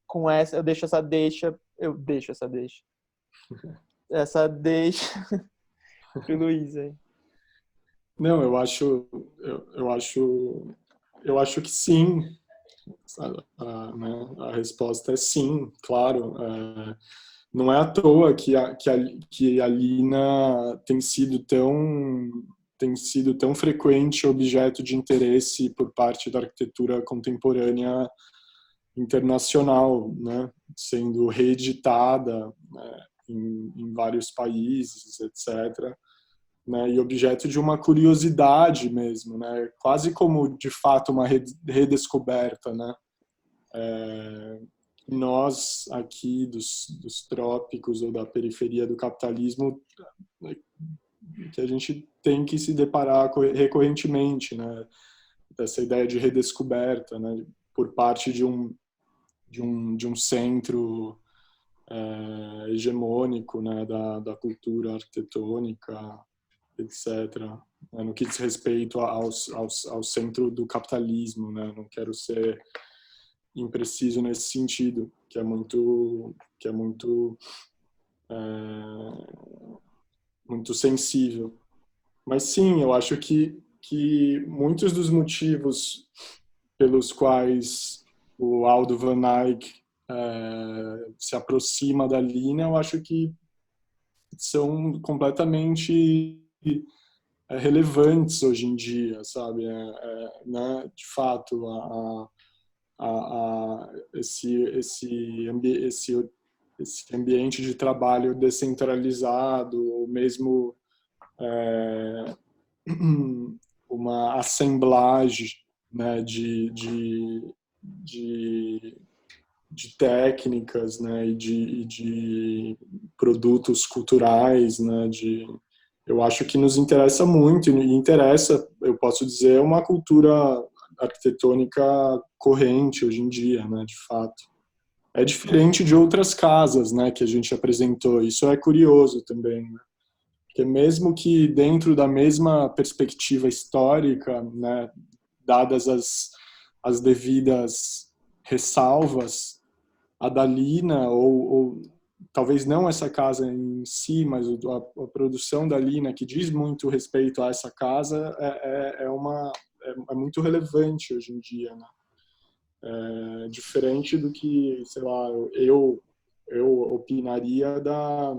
S2: com essa, eu deixo essa deixa pro Luiz aí.
S1: Não, eu acho que sim. A resposta é sim, claro. Não é à toa que a Lina tem sido tão frequente objeto de interesse por parte da arquitetura contemporânea internacional, né, sendo reeditada, né, em vários países, etc., né, e objeto de uma curiosidade mesmo, né, quase como de fato uma redescoberta, né. Nós aqui dos trópicos ou da periferia do capitalismo, que a gente tem que se deparar recorrentemente, né, dessa ideia de redescoberta, né, por parte de um centro hegemônico, né, da cultura arquitetônica, etc., né, no que diz respeito ao centro do capitalismo, né, não quero ser impreciso nesse sentido, que é muito sensível. Mas sim, eu acho que muitos dos motivos pelos quais o Aldo Van Eyck se aproxima da Lina, eu acho que são completamente relevantes hoje em dia, sabe? Né? De fato, esse ambiente de trabalho descentralizado, ou mesmo uma assemblagem, né, de técnicas, né, e de produtos culturais, né, eu acho que nos interessa muito, e interessa, eu posso dizer, uma cultura arquitetônica corrente hoje em dia, né, de fato. É diferente de outras casas, né, que a gente apresentou, isso é curioso também, né? Porque mesmo que dentro da mesma perspectiva histórica, né, dadas as devidas ressalvas, a da Lina, ou talvez não essa casa em si, mas a produção da Lina, que diz muito respeito a essa casa, é muito relevante hoje em dia, né? Diferente do que, sei lá, eu opinaria da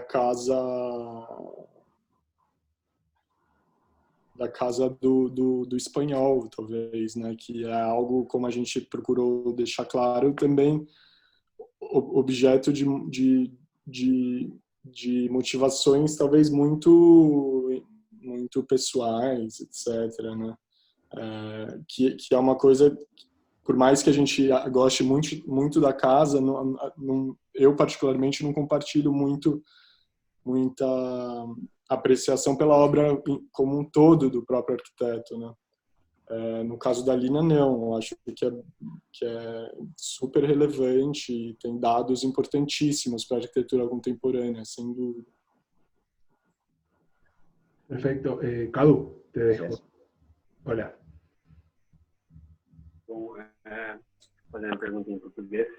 S1: casa da casa do espanhol, talvez, né? Que é algo, como a gente procurou deixar claro, também objeto de motivações talvez muito pessoais, etc., né? Que é uma coisa, por mais que a gente goste muito da casa, eu particularmente não compartilho muita apreciação pela obra como um todo do próprio arquiteto, né? No caso da Lina, não. Eu acho que é super relevante e tem dados importantíssimos para a arquitetura contemporânea, sem dúvida.
S4: Perfecto. Cadu, te dejo. Hola.
S9: Bom, fazer uma pergunta em português.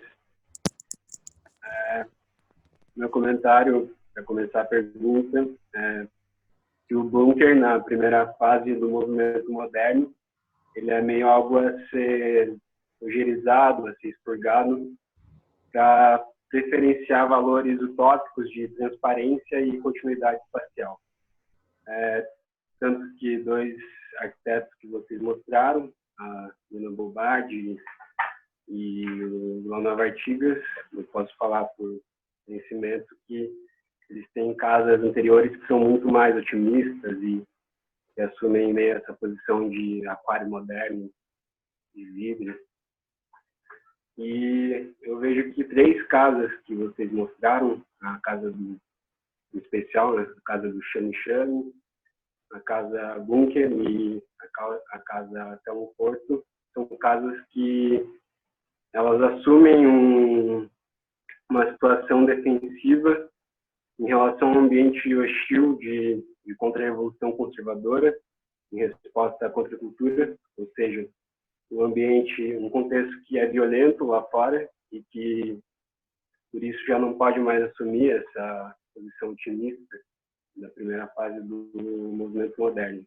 S9: Meu comentário, para começar a pergunta, é que o bunker, na primeira fase do movimento moderno, ele é meio algo a ser ugerizado, a ser expurgado, para preferenciar valores utópicos de transparência e continuidade espacial. Tanto que dois arquitetos que vocês mostraram, a Lina Bobardi e o Leonardo Artigas, eu posso falar por conhecimento que eles têm casas interiores que são muito mais otimistas e que assumem meio essa posição de aquário moderno, de vidro. E eu vejo que 3 casas que vocês mostraram, a casa do especial, né? A casa do Shani Shani, a casa Bunker e a casa Telmo Porto, são casas que elas assumem uma situação defensiva em relação a um ambiente hostil de contra-revolução conservadora, em resposta à contracultura, ou seja, um contexto que é violento lá fora e que, por isso, já não pode mais assumir essa posição otimista da primeira fase do movimento moderno.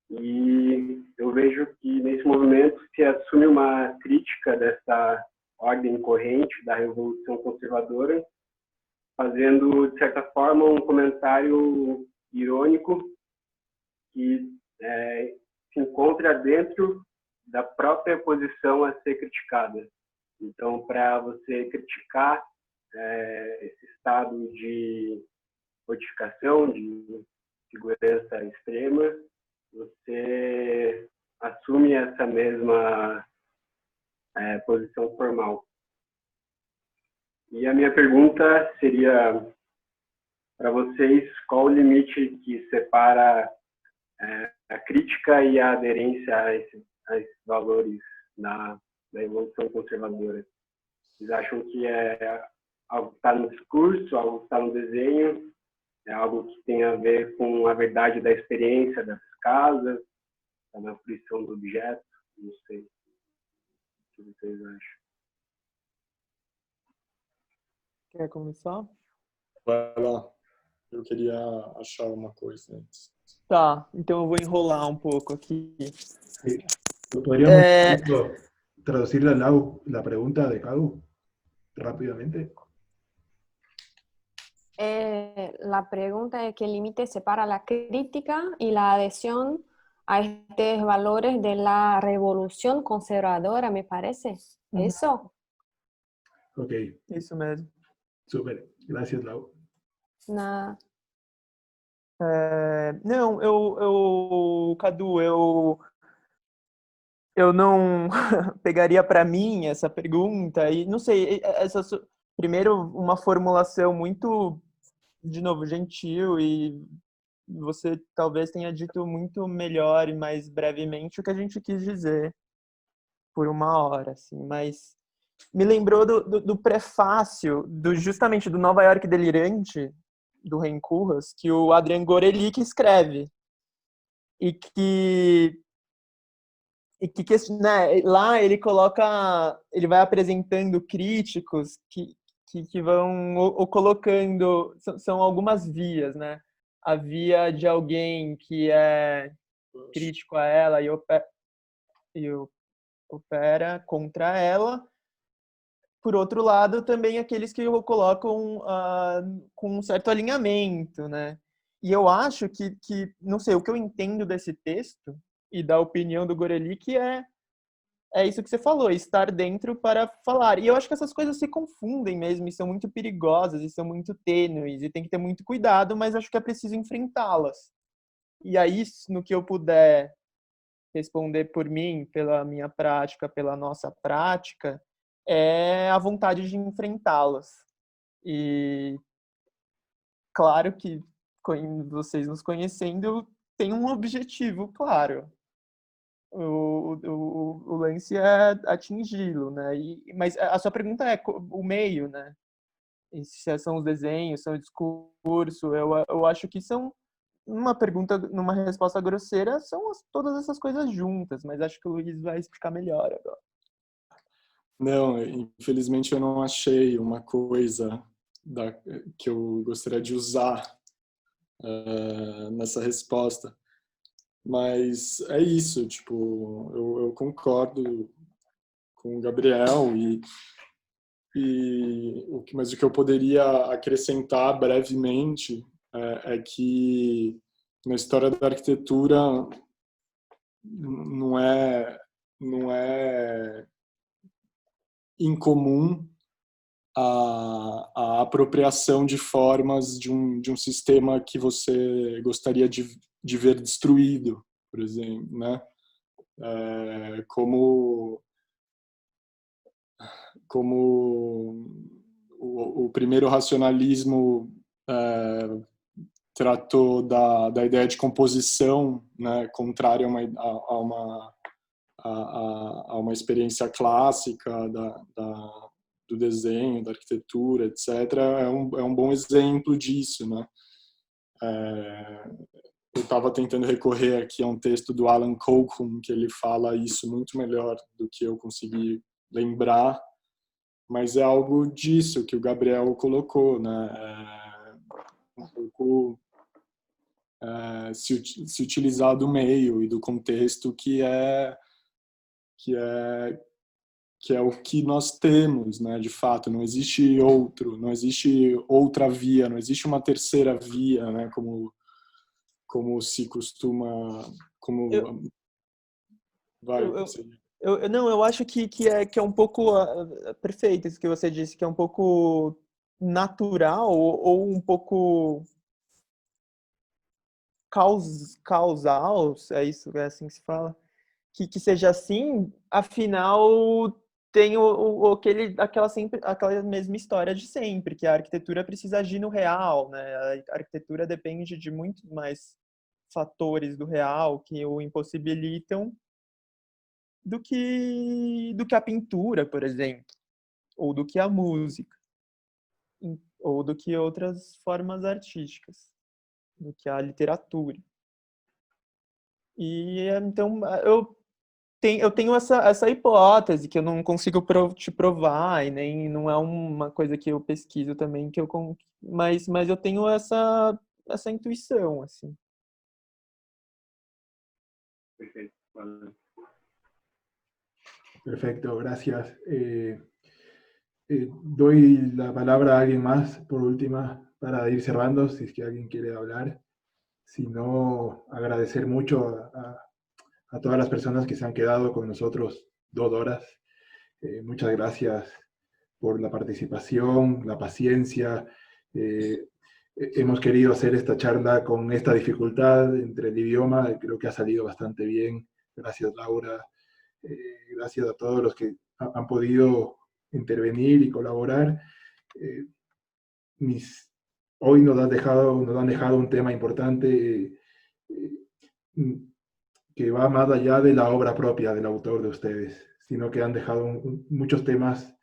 S9: E eu vejo que, nesse movimento, se assume uma crítica dessa ordem corrente da revolução conservadora, fazendo, de certa forma, um comentário irônico que se encontra dentro da própria posição a ser criticada. Então, para você criticar esse estado de fortificação, de segurança extrema, você assume essa mesma posição formal. E a minha pergunta seria para vocês, qual o limite que separa a crítica e a aderência a esses valores da evolução conservadora? Vocês acham que é algo que está no discurso, algo que está no desenho, é algo que tem a ver com a verdade da experiência dessas casas, está na fruição do objeto? Não sei. O que vocês acham?
S2: Quer começar?
S1: Vai lá. Eu queria achar uma coisa antes.
S2: Tá, então eu vou enrolar um pouco aqui.
S4: Sí. ¿Podríamos traducir la pregunta de Cadu rápidamente?
S5: La pregunta es qué límite separa la crítica y la adhesión a estos valores de la revolución conservadora, me parece. ¿Eso?
S4: Ok,
S2: Isso mesmo.
S4: súper. Gracias, Lau.
S5: Nada.
S2: Não, Cadu, eu não pegaria para mim essa pergunta e não sei, primeiro uma formulação muito, de novo, gentil, e você talvez tenha dito muito melhor e mais brevemente o que a gente quis dizer por 1 hora, assim, mas me lembrou do prefácio justamente do Nova York Delirante, do Ren Koolhaas, que o Adrian Gorelick escreve e que né, lá ele vai apresentando críticos que vão colocando, são algumas vias, né? A via de alguém que é crítico a ela e opera contra ela. Por outro lado, também aqueles que o colocam com um certo alinhamento, né? E eu acho não sei, o que eu entendo desse texto e da opinião do Gorelick é isso que você falou, estar dentro para falar. E eu acho que essas coisas se confundem mesmo, e são muito perigosas, e são muito tênues, e tem que ter muito cuidado, mas acho que é preciso enfrentá-las. E aí, no que eu puder responder por mim, pela minha prática, pela nossa prática, é a vontade de enfrentá-las. E claro que vocês nos conhecendo tem um objetivo, claro. O lance é atingi-lo, né? Mas a sua pergunta é o meio, né? E se são os desenhos, são o discurso, eu acho que são numa resposta grosseira, são todas essas coisas juntas, mas acho que o Luiz vai explicar melhor agora.
S1: Não, infelizmente eu não achei uma coisa que eu gostaria de usar nessa resposta. Mas é isso, tipo, eu concordo com o Gabriel mas o que eu poderia acrescentar brevemente é que na história da arquitetura não é incomum a apropriação de formas de um sistema que você gostaria de ver destruído, por exemplo, né? Como o primeiro racionalismo tratou da ideia de composição, né, contrária a uma experiência clássica do desenho, da arquitetura, etc. É um bom exemplo disso, né? Eu estava tentando recorrer aqui a um texto do Alan Cochrane, que ele fala isso muito melhor do que eu consegui lembrar, mas é algo disso que o Gabriel colocou, né? Um pouco se utilizar do meio e do contexto que é o que nós temos, né? De fato, não existe outra via, não existe uma terceira via, né? Como se costuma,
S2: eu acho que é um pouco perfeito isso que você disse, que é um pouco natural ou um pouco causal, é isso, é assim que se fala, que seja assim, afinal tem aquela mesma história de sempre, que a arquitetura precisa agir no real, né? A arquitetura depende de muito mais fatores do real que o impossibilitam do que a pintura, por exemplo, ou do que a música, ou do que outras formas artísticas, do que a literatura. E então eu tenho essa hipótese que eu não consigo te provar e nem não é uma coisa que eu pesquiso também mas eu tenho essa intuição assim.
S4: Perfecto, gracias. Doy la palabra a alguien más por última para ir cerrando, si es que alguien quiere hablar. Si no, agradecer mucho a todas las personas que se han quedado con nosotros 2 horas. Muchas gracias por la participación, la paciencia. Hemos querido hacer esta charla con esta dificultad entre el idioma, creo que ha salido bastante bien. Gracias, Laura. Gracias a todos los que han podido intervenir y colaborar. Hoy nos han dejado un tema importante que va más allá de la obra propia del autor de ustedes, sino que han dejado muchos temas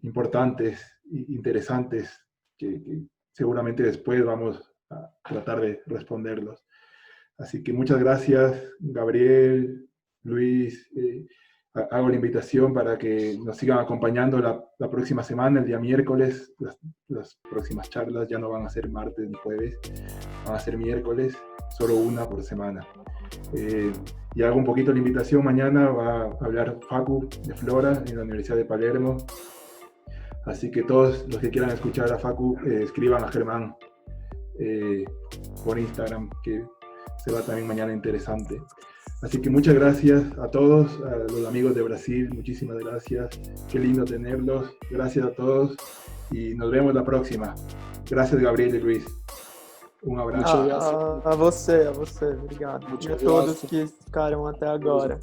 S4: importantes e interesantes que seguramente después vamos a tratar de responderlos. Así que muchas gracias, Gabriel, Luis. Hago la invitación para que nos sigan acompañando la próxima semana, el día miércoles. Las próximas charlas ya no van a ser martes ni jueves, van a ser miércoles, solo una por semana. Y hago un poquito la invitación, mañana va a hablar Facu de Flora en la Universidad de Palermo. Así que todos los que quieran escuchar a Facu, escriban a Germán por Instagram, que se va también mañana interesante. Así que muchas gracias a todos, a los amigos de Brasil, muchísimas gracias. Qué lindo tenerlos. Gracias a todos y nos vemos la próxima. Gracias, Gabriel e Luiz. Um abraço.
S2: A você, obrigado.
S1: Muito
S2: E a todos
S1: graças.
S2: que ficaram até agora.